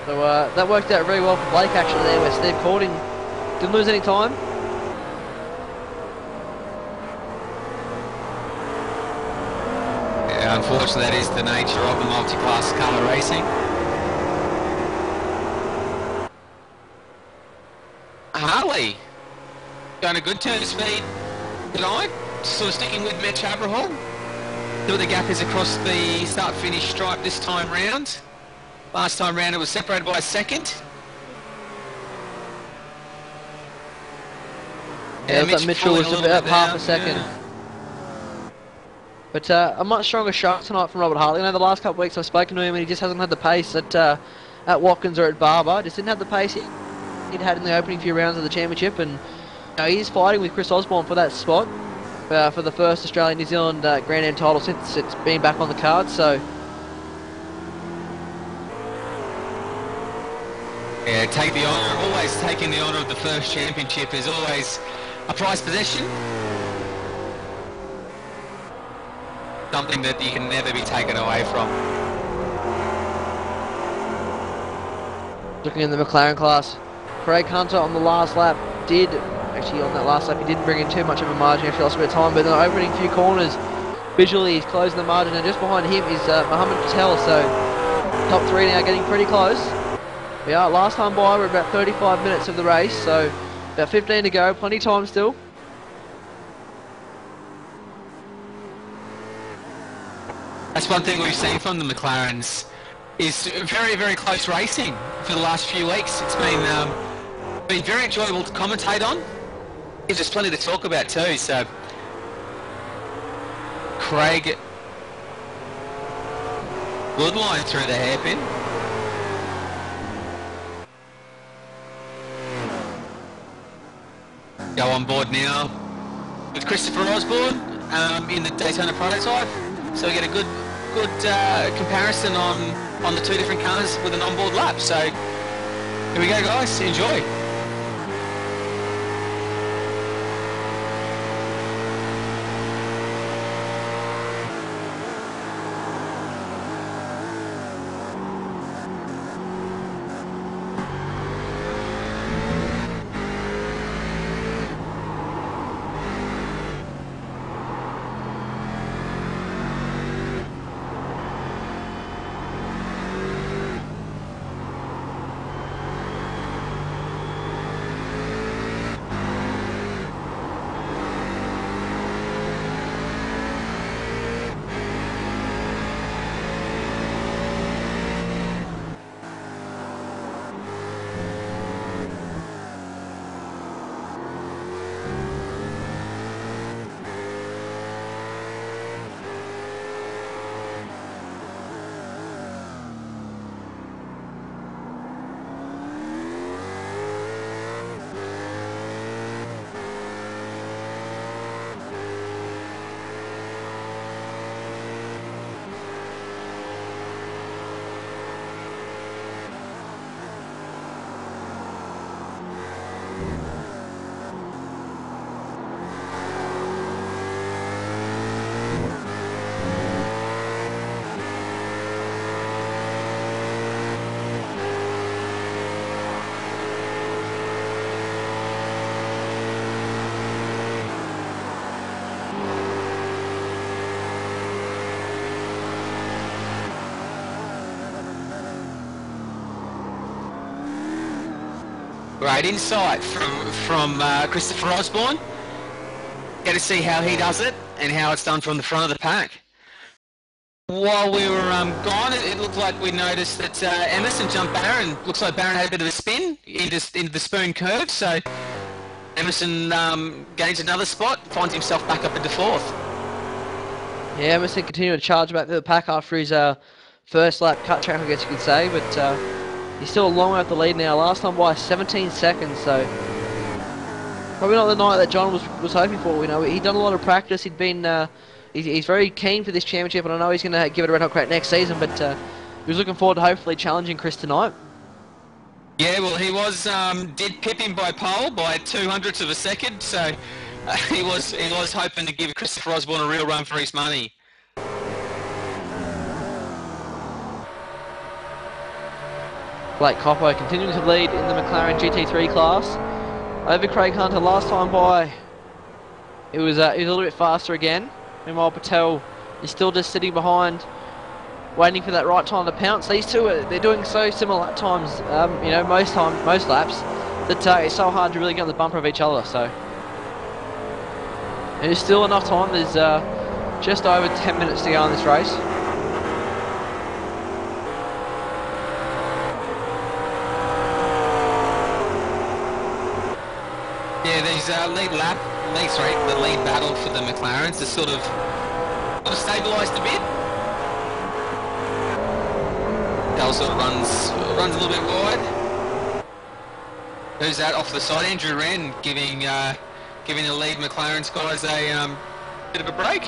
So that worked out very well for Blake actually there, where Steve caught him. Didn't lose any time. Yeah, Yeah, unfortunately that is the nature of the multi-class car racing. Harley, going a good turn of speed tonight, sort of sticking with Mitch Abraham. See what the gap is across the start-finish stripe this time round. Last time round it was separated by a second. Yeah, Mitch Mitchell was about half a second. Yeah. But a much stronger shot tonight from Robert Hartley. You know, the last couple of weeks I've spoken to him and he just hasn't had the pace at Watkins or at Barber. Just didn't have the pace he'd had in the opening few rounds of the championship. And you know, he's fighting with Chris Osborne for that spot for the first Australian-New Zealand Grand Am title since it's been back on the card. So yeah, take the honour. Always taking the honour of the first championship is always a prized possession. Something that you can never be taken away from. Looking in the McLaren class, Craig Hunter on the last lap he didn't bring in too much of a margin, actually lost a bit of time, but in the opening few corners, visually he's closing the margin, and just behind him is Mohammed Patel, so top three now getting pretty close. Yeah, last time by we're about 35 minutes of the race, so about 15 to go, plenty of time still. That's one thing we've seen from the McLarens is very, very close racing for the last few weeks. It's been very enjoyable to commentate on. Gives us plenty to talk about too. So Craig, good line through the hairpin. Go on board now with Christopher Osborne in the Daytona prototype. So we get a good comparison on the two different cars with an onboard lap. So here we go, guys. Enjoy. Great insight from Christopher Osborne. Get to see how he does it and how it's done from the front of the pack. While we were gone, it looked like we noticed that Emerson jumped Barron. Looks like Barron had a bit of a spin into the spoon curve, so Emerson gains another spot, finds himself back up into fourth. Yeah, Emerson continued to charge back to the pack after his first lap cut track, I guess you could say, but he's still a long way off the lead now. Last time by 17 seconds, so probably not the night that John was hoping for. You know, he'd done a lot of practice. He'd been he's very keen for this championship, and I know he's going to give it a red hot crack next season. But he was looking forward to hopefully challenging Chris tonight. Yeah, well, he was did pip him by pole by 0.02 of a second, so he was hoping to give Christopher Osborne a real run for his money. Blake Coppo continuing to lead in the McLaren GT3 class over Craig Hunter. Last time by, it was a little bit faster again. Meanwhile, Patel is still just sitting behind, waiting for that right time to pounce. These two, they're doing so similar at times, you know, most laps, that it's so hard to really get on the bumper of each other. So there's still enough time. There's just over 10 minutes to go in this race. Yeah, these the lead battle for the McLarens is sort of stabilised a bit. Dale sort of runs a little bit wide. Who's that off the side? Andrew Wren giving the lead McLaren's guys a bit of a break.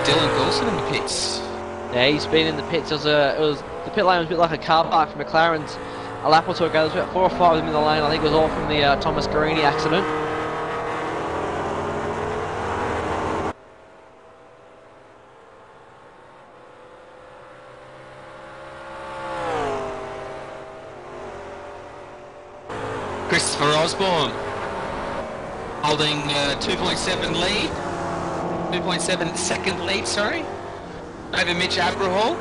Dylan Goulson in the pits. Yeah, he's been in the pits. The pit lane was a bit like a car park for McLaren's a lap or two ago. There was about 4 or 5 of them in the lane. I think it was all from the Thomas Guarini accident. Christopher Osborne holding 2.7 lead. 2.7 second lead, sorry, over Mitch Abrahall,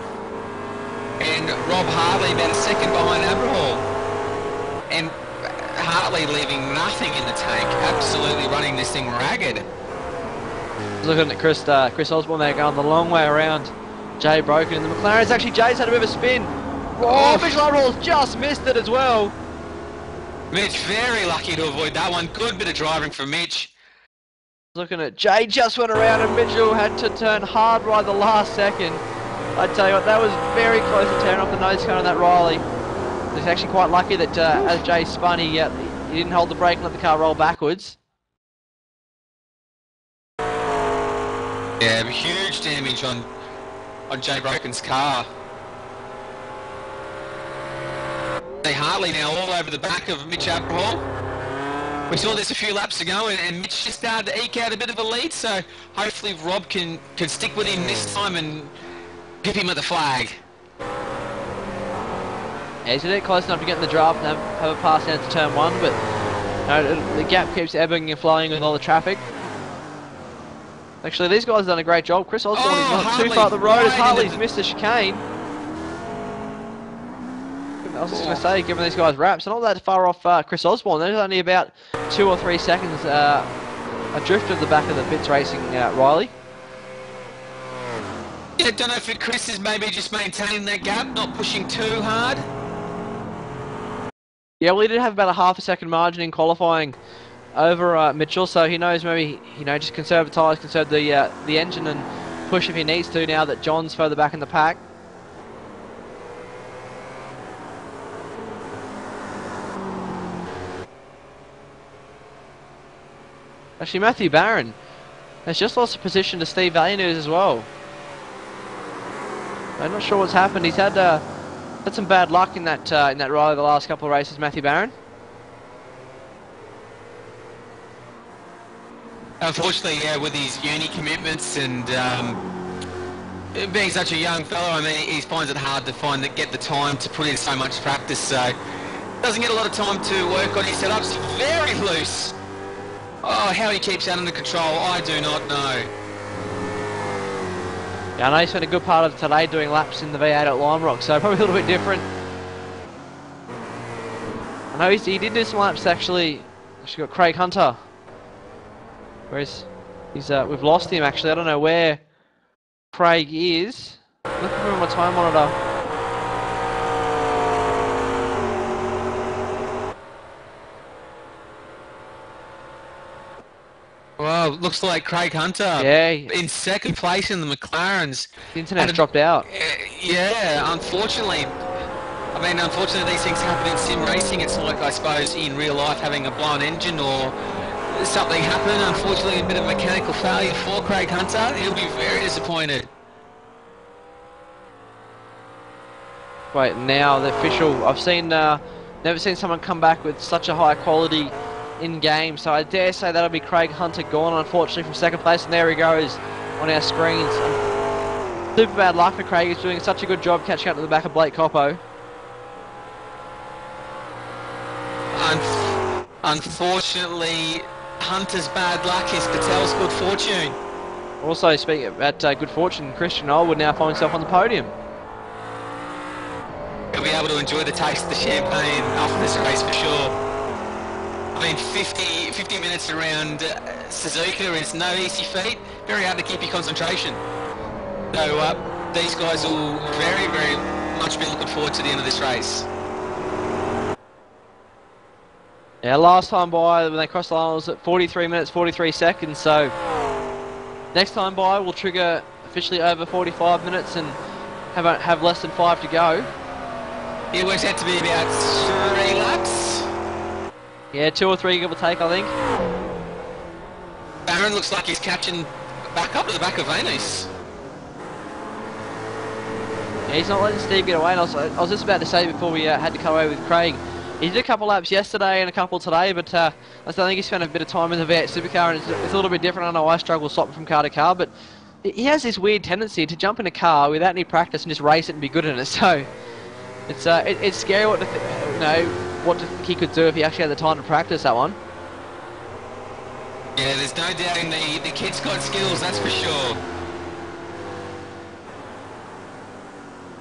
and Rob Hartley about a second behind Abrahall, and Hartley leaving nothing in the tank, absolutely running this thing ragged. Looking at Chris Osborne there going the long way around Jay Broken in the McLaren's. Actually, Jay's had a bit of a spin. Oh, Mitch Abrahall's just missed it as well. Mitch very lucky to avoid that one. Good bit of driving from Mitch. Looking at Jay, just went around and Mitchell had to turn hard right the last second. I tell you what, that was very close to tearing off the nose cone of that Riley. He's actually quite lucky that as Jay spun, he didn't hold the brake and let the car roll backwards. Yeah, huge damage on Jay Broken's car. Jay Hartley now all over the back of Mitch Abrahall. We saw this a few laps ago, and Mitch just started to eke out a bit of a lead, so hopefully Rob can stick with him this time and pip him at the flag. Yeah, he's getting close enough to get in the draft and have a pass down to turn 1, but you know, the gap keeps ebbing and flowing with all the traffic. Actually, these guys have done a great job. Chris Osborne is not Hartley, too far up the road as right Hartley's missed the chicane. I was just going to say, giving these guys wraps, not that far off Chris Osborne. There's only about 2 or 3 seconds adrift of the back of the pits racing Riley. Yeah, don't know if Chris is maybe just maintaining that gap, not pushing too hard. Yeah, well, he did have about a half a second margin in qualifying over Mitchell, so he knows maybe, you know, just conserve the tyres, conserve the engine and push if he needs to now that John's further back in the pack. Actually, Matthew Barron has just lost a position to Steve Valianews as well. I'm not sure what's happened. He's had some bad luck in that rally the last couple of races, Matthew Barron. Unfortunately, yeah, with his uni commitments and being such a young fellow, I mean, he finds it hard to get the time to put in so much practice, so doesn't get a lot of time to work on his setups. Very loose. Oh, how he keeps that under control, I do not know. Yeah, I know he spent a good part of today doing laps in the V8 at Lime Rock, so probably a little bit different. I know he did do some laps actually. Actually got Craig Hunter. Whereas we've lost him actually. I don't know where Craig is. Looking for my time monitor. Well, looks like Craig Hunter in second place in the McLarens. The internet's dropped out. Yeah, unfortunately. I mean, unfortunately these things happen in sim racing. It's like, I suppose, in real life having a blown engine or something happened. Unfortunately, a bit of mechanical failure for Craig Hunter. He'll be very disappointed. Wait, now the official. I've seen, never seen someone come back with such a high quality in game, so I dare say that'll be Craig Hunter gone, unfortunately, from second place, and there he goes on our screens. Super bad luck for Craig. He's doing such a good job catching up to the back of Blake Coppo. Unfortunately, Hunter's bad luck is Patel's good fortune. Also, speaking about good fortune, Christian Norwood now finds himself on the podium. He'll be able to enjoy the taste of the champagne after this race for sure. I mean, 50 minutes around Suzuka is no easy feat. Very hard to keep your concentration. So these guys will very, very much be looking forward to the end of this race. Yeah, last time by when they crossed the line was at 43 minutes 43 seconds. So next time by we'll trigger officially over 45 minutes and have less than 5 to go. It works out to be about 3 laps. Yeah, 2 or 3 give or take, I think. Barron looks like he's catching back up to the back of Venus. Yeah, he's not letting Steve get away. And I was just about to say before we had to cut away with Craig, he did a couple laps yesterday and a couple today, but I think he spent a bit of time in the V8 Supercar, and it's a little bit different. I know I struggle swapping from car to car, but he has this weird tendency to jump in a car without any practice and just race it and be good in it. So it's scary what to think he could do if he actually had the time to practice that one. Yeah, there's no doubting the kid's got skills, that's for sure.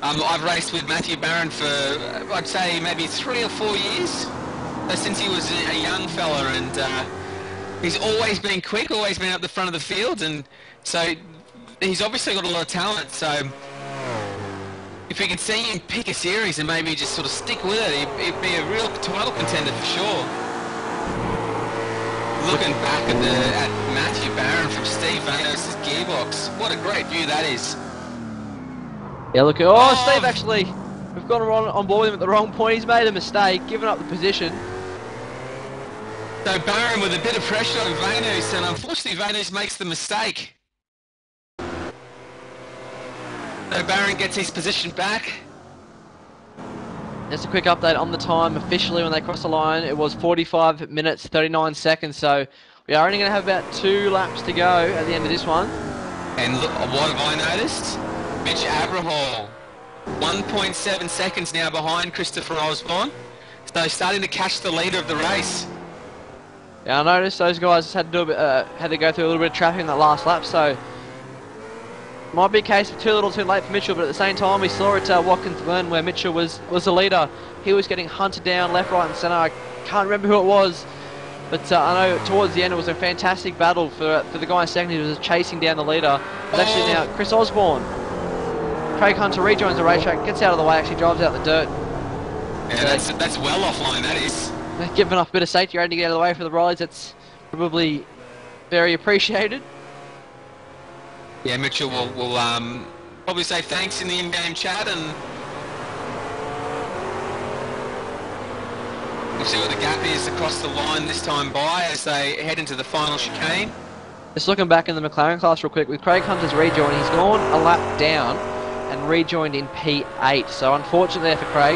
I've raced with Matthew Barron for, I'd say, maybe 3 or 4 years. Since he was a young fella, and he's always been quick, always been up the front of the field, and so he's obviously got a lot of talent. So if we can see him pick a series and maybe just sort of stick with it, he'd be a real title contender for sure. Looking back at Matthew Barron from Steve Vanos' gearbox, what a great view that is. Yeah, look, Steve actually, we've got on board with him at the wrong point. He's made a mistake, given up the position. So Barron with a bit of pressure on Vanos, and unfortunately Vanos makes the mistake. So Barron gets his position back. Just a quick update on the time. Officially, when they crossed the line, it was 45 minutes 39 seconds. So we are only going to have about 2 laps to go at the end of this one. And look, what have I noticed? Mitch Abrahall, 1.7 seconds now behind Christopher Osborne. So starting to catch the leader of the race. Yeah, I noticed those guys had to go through a little bit of traffic in that last lap. So might be a case of too little too late for Mitchell, but at the same time we saw it at Watkins Glen where Mitchell was the leader. He was getting hunted down left, right and centre. I can't remember who it was, but I know towards the end it was a fantastic battle for the guy in second who was chasing down the leader. It's actually now Chris Osborne. Craig Hunter rejoins the racetrack, gets out of the way, actually drives out the dirt. Yeah, that's well offline, that is. Giving off a bit of safety rating to get out of the way for the rides, that's probably very appreciated. Yeah, Mitchell will probably say thanks in the in-game chat, and we'll see what the gap is across the line this time by as they head into the final chicane. Just looking back in the McLaren class real quick, with Craig Hunter's rejoin, he's gone a lap down and rejoined in P8, so unfortunately there for Craig.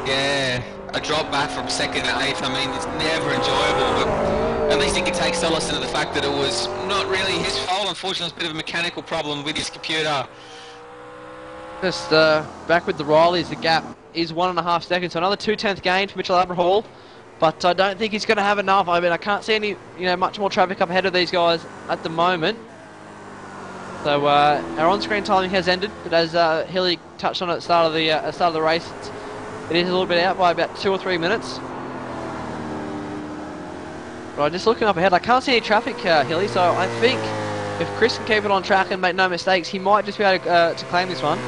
Yeah, a drop back from 2nd to 8th, I mean, it's never enjoyable, but at least he can take solace into the fact that it was not really his fault. Unfortunately, it was a bit of a mechanical problem with his computer. Just back with the Rileys, the gap is 1.5 seconds, so another 2/10 gain for Mitchell Abrahall, but I don't think he's going to have enough. I mean, I can't see any, much more traffic up ahead of these guys at the moment. So our on-screen timing has ended, but as Hilly touched on at the start of the race, it is a little bit out by about 2 or 3 minutes. But just looking up ahead, I can't see any traffic, Hilly, so I think if Chris can keep it on track and make no mistakes, he might just be able to claim this one.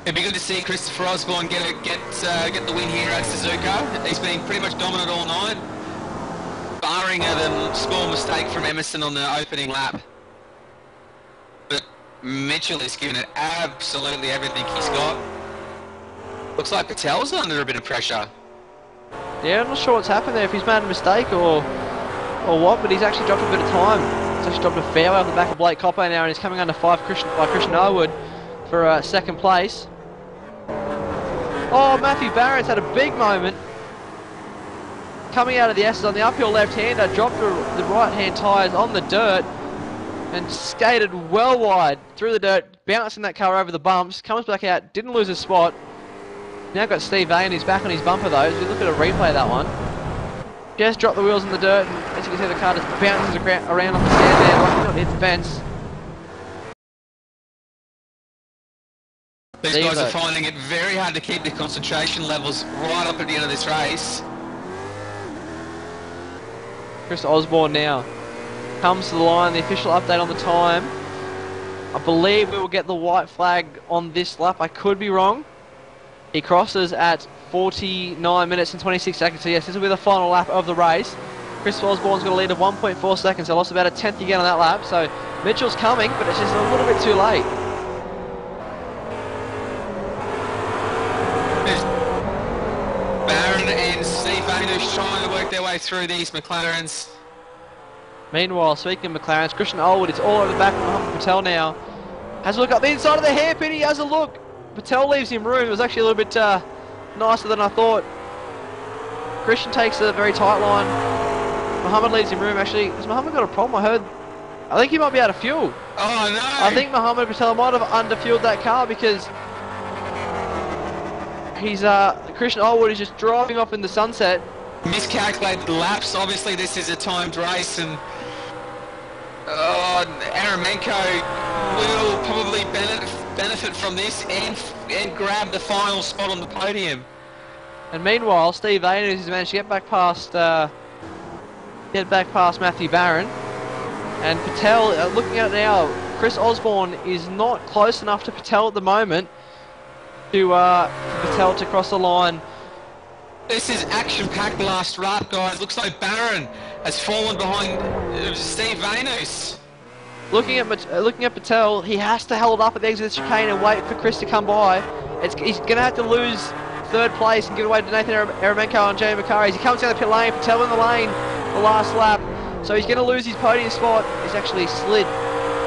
It'd be good to see Christopher Osborne get the win here at Suzuka. He's been pretty much dominant all night, barring a small mistake from Emerson on the opening lap. But Mitchell is giving it absolutely everything he's got. Looks like Patel's under a bit of pressure. Yeah, I'm not sure what's happened there, if he's made a mistake or what, but he's actually dropped a bit of time. He's actually dropped a fairway on the back of Blake Coppo now, and he's coming under 5 by Christian Norwood for 2nd place. Oh, Matthew Barron's had a big moment. Coming out of the S's on the uphill left-hander, dropped the right-hand tyres on the dirt. and skated well wide through the dirt, bouncing that car over the bumps, comes back out, didn't lose a spot. Now got Steve Vane, who's back on his bumper though. As we look at a replay of that one, just dropped the wheels in the dirt, and as you can see, the car just bounces around on the sand there, lucky not to hit the fence. These guys are finding it very hard to keep their concentration levels right up at the end of this race. Chris Osborne now comes to the line, the official update on the time. I believe we will get the white flag on this lap, I could be wrong. He crosses at 49 minutes and 26 seconds, so yes, this will be the final lap of the race. Chris Osborne's got a lead of 1.4 seconds, so lost about a tenth again on that lap, so Mitchell's coming, but it's just a little bit too late. Barron and Steve Vane trying to work their way through these McLarens. Meanwhile, speaking of McLarens, Christian Allwood is all over the back of Mohammed Patel now. Has a look up the inside of the hairpin, he has a look. Patel leaves him room. It was actually a little bit nicer than I thought. Christian takes a very tight line. Mohammed leaves him room. Actually, has Mohammed got a problem? I think he might be out of fuel. Oh no! I think Mohammed Patel might have underfueled that car because he's Christian Allwood is just driving off in the sunset. Miscalculated laps. Obviously, this is a timed race, and Aramenko will probably benefit from this and grab the final spot on the podium. And meanwhile, Steve Vane has managed to get back past Matthew Barron. And Patel, looking at it now, Chris Osborne is not close enough to Patel at the moment to Patel to cross the line. This is action-packed last lap, guys. Looks like Barron has fallen behind Steve Vanus. Looking at Patel, he has to hold up at the exit of the chicane and wait for Chris to come by. He's going to have to lose third place and give it away to Nathan Aramenko and Jamie Macari. As he comes down the pit lane, Patel in the lane the last lap. So he's going to lose his podium spot. He's actually slid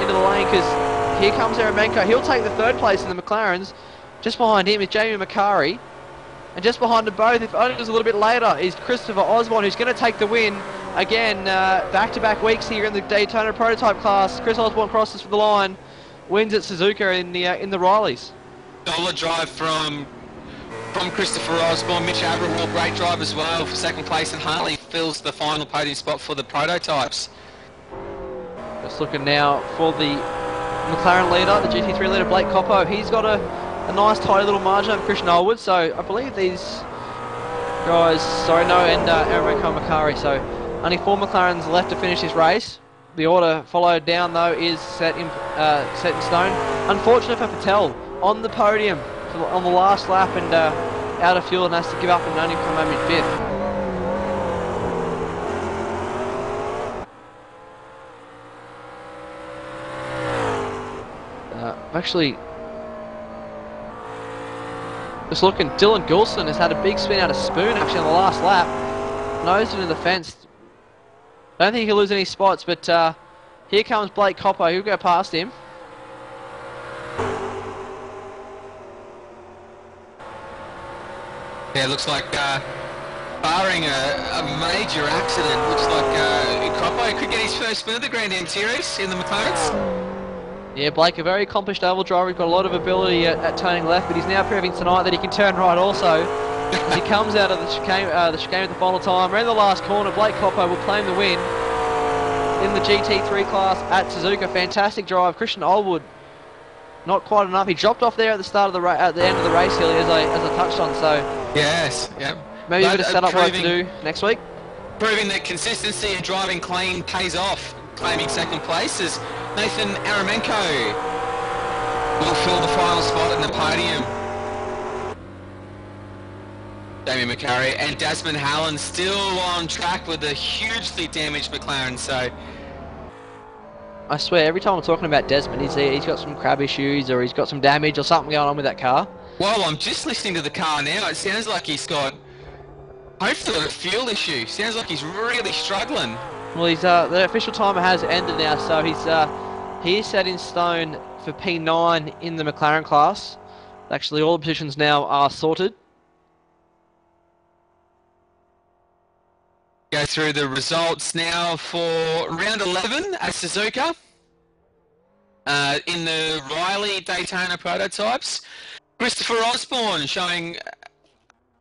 into the lane because here comes Aramenko. He'll take the third place in the McLarens. Just behind him is Jamie Macari. And just behind them both, if only it was a little bit later, is Christopher Osborne, who's going to take the win. Again, back-to-back weeks here in the Daytona Prototype class. Chris Osborne crosses for the line, wins at Suzuka in the Rileys. Solid drive from Christopher Osborne. Mitch Averell, great drive as well for second place, and Hartley fills the final podium spot for the prototypes. Just looking now for the McLaren leader, the GT3 leader, Blake Coppo. He's got a nice tidy little margin over Christian Allwood, so I believe these guys, and Aramenko and Macari, so only 4 McLarens left to finish this race. The order followed down though is set in stone. Unfortunate for Patel on the podium on the last lap and out of fuel and has to give up and only come home in 5th. Actually, just looking, Dylan Goulston has had a big spin out of Spoon actually on the last lap. Nosed into the fence. I don't think he can lose any spots, but here comes Blake Coppo. He'll go past him. Yeah, looks like barring a major accident, looks like Coppo could get his first win of the Grand Am Series in the McLarens. Yeah, Blake, a very accomplished oval driver. He's got a lot of ability at turning left, but he's now proving tonight that he can turn right also. As he comes out of the chicane at the final time, around the last corner, Blake Coppo will claim the win in the GT3 class at Suzuka. Fantastic drive. Christian Allwood, not quite enough. He dropped off there at the start of at the end of the race, Hilly, as I touched on. So yes, yeah. Maybe a bit of setup work to do next week. Proving that consistency and driving clean pays off. Claiming second place is Nathan Aramenko will fill the final spot in the podium. Jamie Macari and Desmond Hallen still on track with a hugely damaged McLaren, so... I swear, every time I'm talking about Desmond, he's got some crab issues or he's got some damage or something going on with that car. Well, I'm just listening to the car now. It sounds like he's got, hopefully, a fuel issue. Sounds like he's really struggling. Well, the official timer has ended now, so he is set in stone for P9 in the McLaren class. Actually, all the positions now are sorted. Go through the results now for round 11 at Suzuka. In the Riley Daytona prototypes, Christopher Osborne showing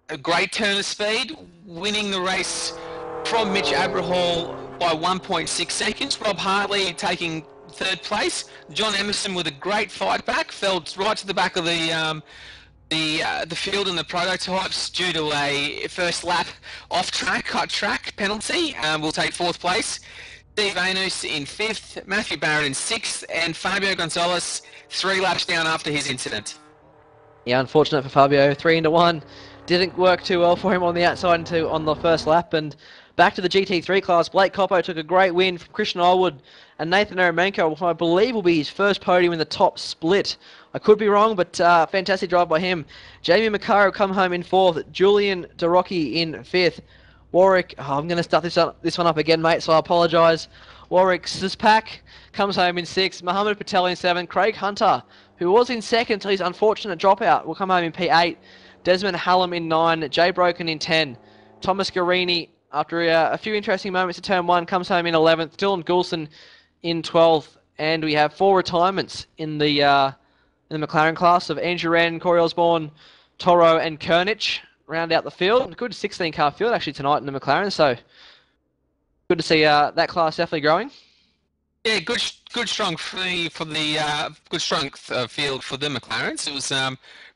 a great turn of speed, winning the race from Mitch Abrahall by 1.6 seconds. Rob Hartley taking third place. John Emerson with a great fight back, fell right to the back of the field in the prototypes due to a first lap cut track penalty. Will take fourth place. Steve Anus in fifth, Matthew Barron in sixth, and Fabio Gonzalez 3 laps down after his incident. Yeah, unfortunate for Fabio. 3 into 1. Didn't work too well for him on the outside on the first lap. And back to the GT3 class, Blake Coppo took a great win from Christian Allwood and Nathan Eremenko, who I believe will be his first podium in the top split. I could be wrong, but fantastic drive by him. Jamie Macaro come home in fourth. Julian DeRocchi in fifth. Warwick, I'm going to start this one up again, mate, so I apologise. Warwick Sispak comes home in sixth. Mohammed Patel in seventh. Craig Hunter, who was in second until his unfortunate dropout, will come home in P8. Desmond Hallam in 9. Jay Broken in 10. Thomas Garini, after a few interesting moments at turn 1, comes home in 11th. Dylan Goulson in 12th. And we have 4 retirements in the McLaren class of Andrew Wren, Corey Osborne, Toro and Kernich round out the field. Good 16-car field actually tonight in the McLaren, so good to see that class definitely growing. Yeah, good strong field for the McLarens. It was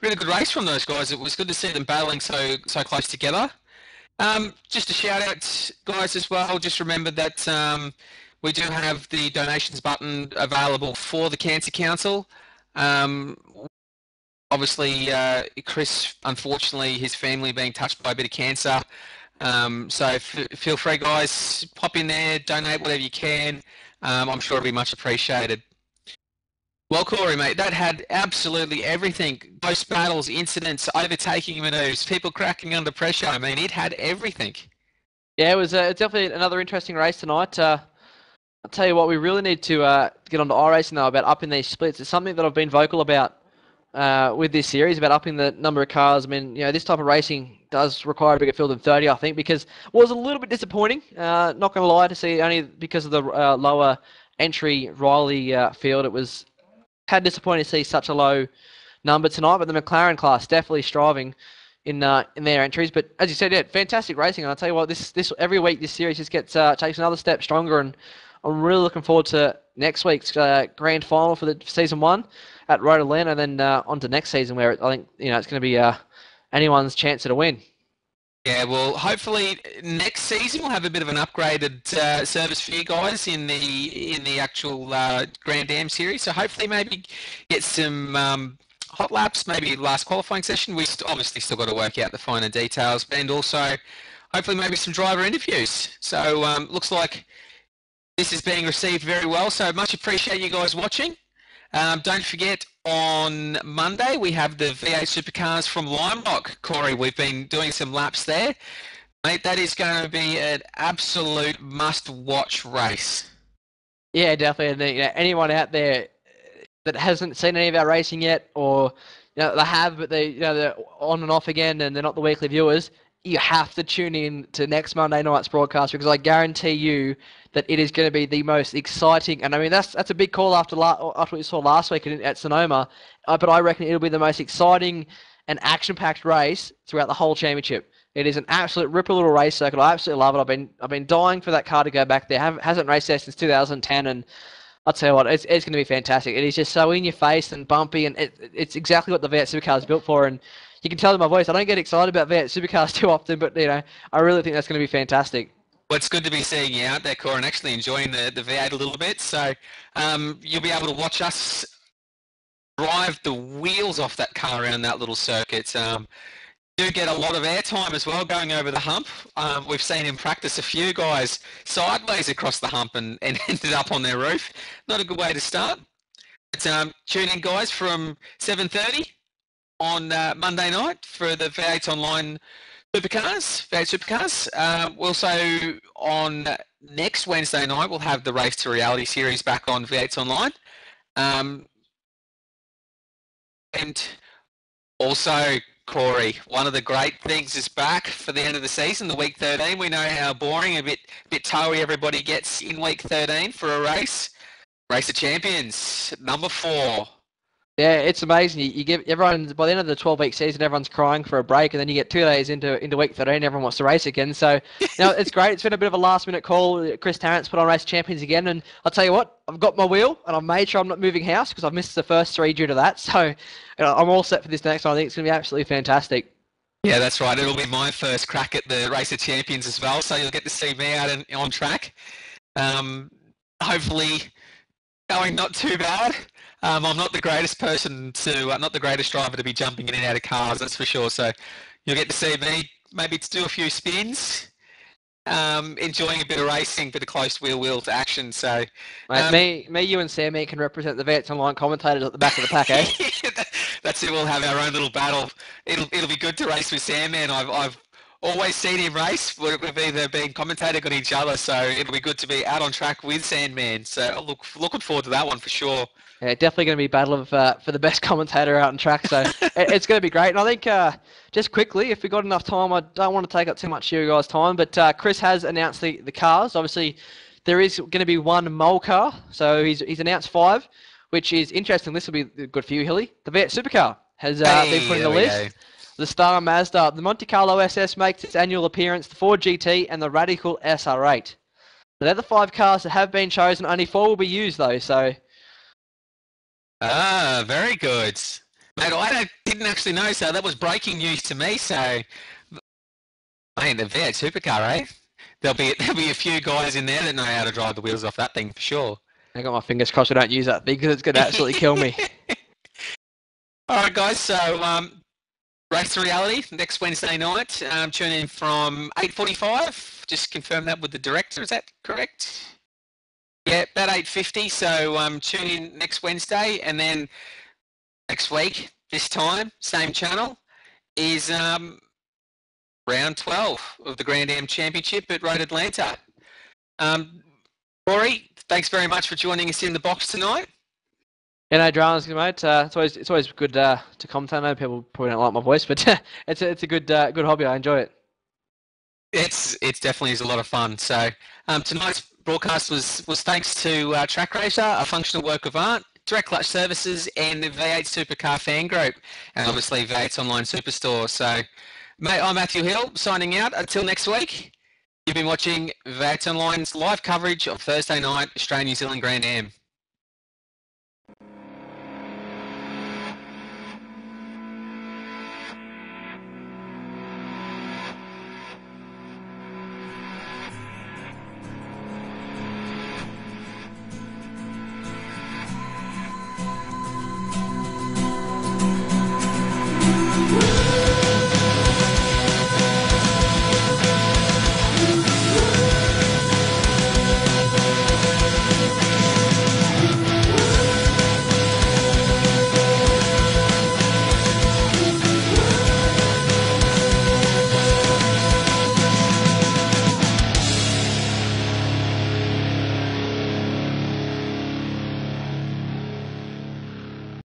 really good race from those guys. It was good to see them battling so close together. Just a shout out, guys, as well. Just remember that we do have the donations button available for the Cancer Council. Obviously, Chris, unfortunately, his family being touched by a bit of cancer. So feel free, guys, pop in there, donate whatever you can. I'm sure it'll be much appreciated. Well, Corey, mate, that had absolutely everything. Close battles, incidents, overtaking manoeuvres, people cracking under pressure. I mean, it had everything. Yeah, it was definitely another interesting race tonight. I'll tell you what, we really need to get onto iRacing, though, about upping these splits. It's something that I've been vocal about with this series, about upping the number of cars. I mean, this type of racing does require a bigger field than 30, I think, because it was a little bit disappointing, not going to lie, to see only because of the lower entry Riley field. It was kind of disappointing to see such a low number tonight, but the McLaren class definitely striving in their entries. But as you said, yeah, fantastic racing. And I'll tell you what, this every week this series just takes another step stronger, and I'm really looking forward to next week's grand final for the season 1 at Road Atlanta, and then on to next season, where I think it's going to be anyone's chance to win. Yeah, well, hopefully next season we'll have a bit of an upgraded service for you guys in the actual Grand Am series. So hopefully maybe get some hot laps, maybe last qualifying session. We obviously still got to work out the finer details, and also hopefully maybe some driver interviews. So looks like this is being received very well. So much appreciate you guys watching. Don't forget, on Monday we have the V8 Supercars from Lime Rock. Corey, we've been doing some laps there. Mate, that is going to be an absolute must-watch race. Yeah, definitely. And, anyone out there that hasn't seen any of our racing yet, or they have, but they're on and off again, and they're not the weekly viewers, you have to tune in to next Monday night's broadcast, because I guarantee you that it is going to be the most exciting. And I mean, that's a big call after what we saw last week at Sonoma, but I reckon it'll be the most exciting and action-packed race throughout the whole championship. It is an absolute ripper little race circuit. I absolutely love it. I've been dying for that car to go back there. Hasn't raced there since 2010, and I'll tell you what, it's going to be fantastic. It is just so in your face and bumpy, and it's exactly what the V8 Supercar is built for. And you can tell in my voice, I don't get excited about V8 Supercars too often, but I really think that's going to be fantastic. Well, it's good to be seeing you out there, Cora, and actually enjoying the V8 a little bit. So you'll be able to watch us drive the wheels off that car around that little circuit. Do get a lot of airtime as well going over the hump. We've seen in practice a few guys sideways across the hump and ended up on their roof. Not a good way to start. But tune in, guys, from 7:30 on Monday night for the V8 Online Supercars, V8 Supercars. Also on next Wednesday night, we'll have the Race to Reality series back on V8 Online. And also, Corey, one of the great things is back for the end of the season, the week 13. We know how boring, a bit towy everybody gets in week 13 for a race. Race of Champions, number 4. Yeah, it's amazing. You give everyone by the end of the 12-week season, everyone's crying for a break, and then you get 2 days into week 13, everyone wants to race again. So, it's great. It's been a bit of a last-minute call. Chris Tarrant put on Race Champions again, and I'll tell you what, I've got my wheel, and I've made sure I'm not moving house because I've missed the first 3 due to that. So, I'm all set for this next one. I think it's going to be absolutely fantastic. Yeah, that's right. It'll be my first crack at the Race of Champions as well, so you'll get to see me out on track. Hopefully, going not too bad. I'm not the greatest person to, not the greatest driver to be jumping in and out of cars, that's for sure. So you'll get to see me maybe to do a few spins, enjoying a bit of racing, bit of close wheel to action. So, mate, me, you, and Sammy can represent the V8 Online commentators at the back of the pack, eh? That's it. We'll have our own little battle. It'll be good to race with Sam, man. I've always seen him race. We've either been commentating on each other, so it'll be good to be out on track with Sandman. So looking forward to that one for sure. Yeah, definitely going to be a battle of for the best commentator out on track. So it's going to be great. And I think just quickly, if we've got enough time, I don't want to take up too much of you guys' time, but Chris has announced the cars. Obviously, there is going to be 1 mole car, so he's announced 5, which is interesting. This will be good for you, Hilly. The V8 Supercar has been put in the list. The Star Mazda, the Monte Carlo SS makes its annual appearance, the Ford GT, and the Radical SR8. So they're the 5 cars that have been chosen. Only 4 will be used, though, so... very good. Mate, I didn't actually know, so that was breaking news to me, so... Man, the V8 Supercar, eh? There'll be a few guys in there that know how to drive the wheels off that thing, for sure. I got my fingers crossed we don't use that thing, because it's going to absolutely kill me. Alright, guys, so... Race to Reality next Wednesday night. Tune in from 8:45. Just confirm that with the director. Is that correct? Yeah, about 8:50. So tune in next Wednesday, and then next week, this time, same channel, is round 12 of the Grand Am Championship at Road Atlanta. Rory, thanks very much for joining us in the box tonight. Yeah, no dramas, mate. It's always good to commentate. I know people probably don't like my voice, but it's a good hobby. I enjoy it. It's definitely is a lot of fun. So tonight's broadcast was thanks to Track Racer, a functional work of art, Direct Clutch Services, and the V8 Supercar fan group, and obviously V8's online superstore. So, mate, I'm Matthew Hill signing out. Until next week, you've been watching V8 Online's live coverage of Thursday night Australian New Zealand Grand Am.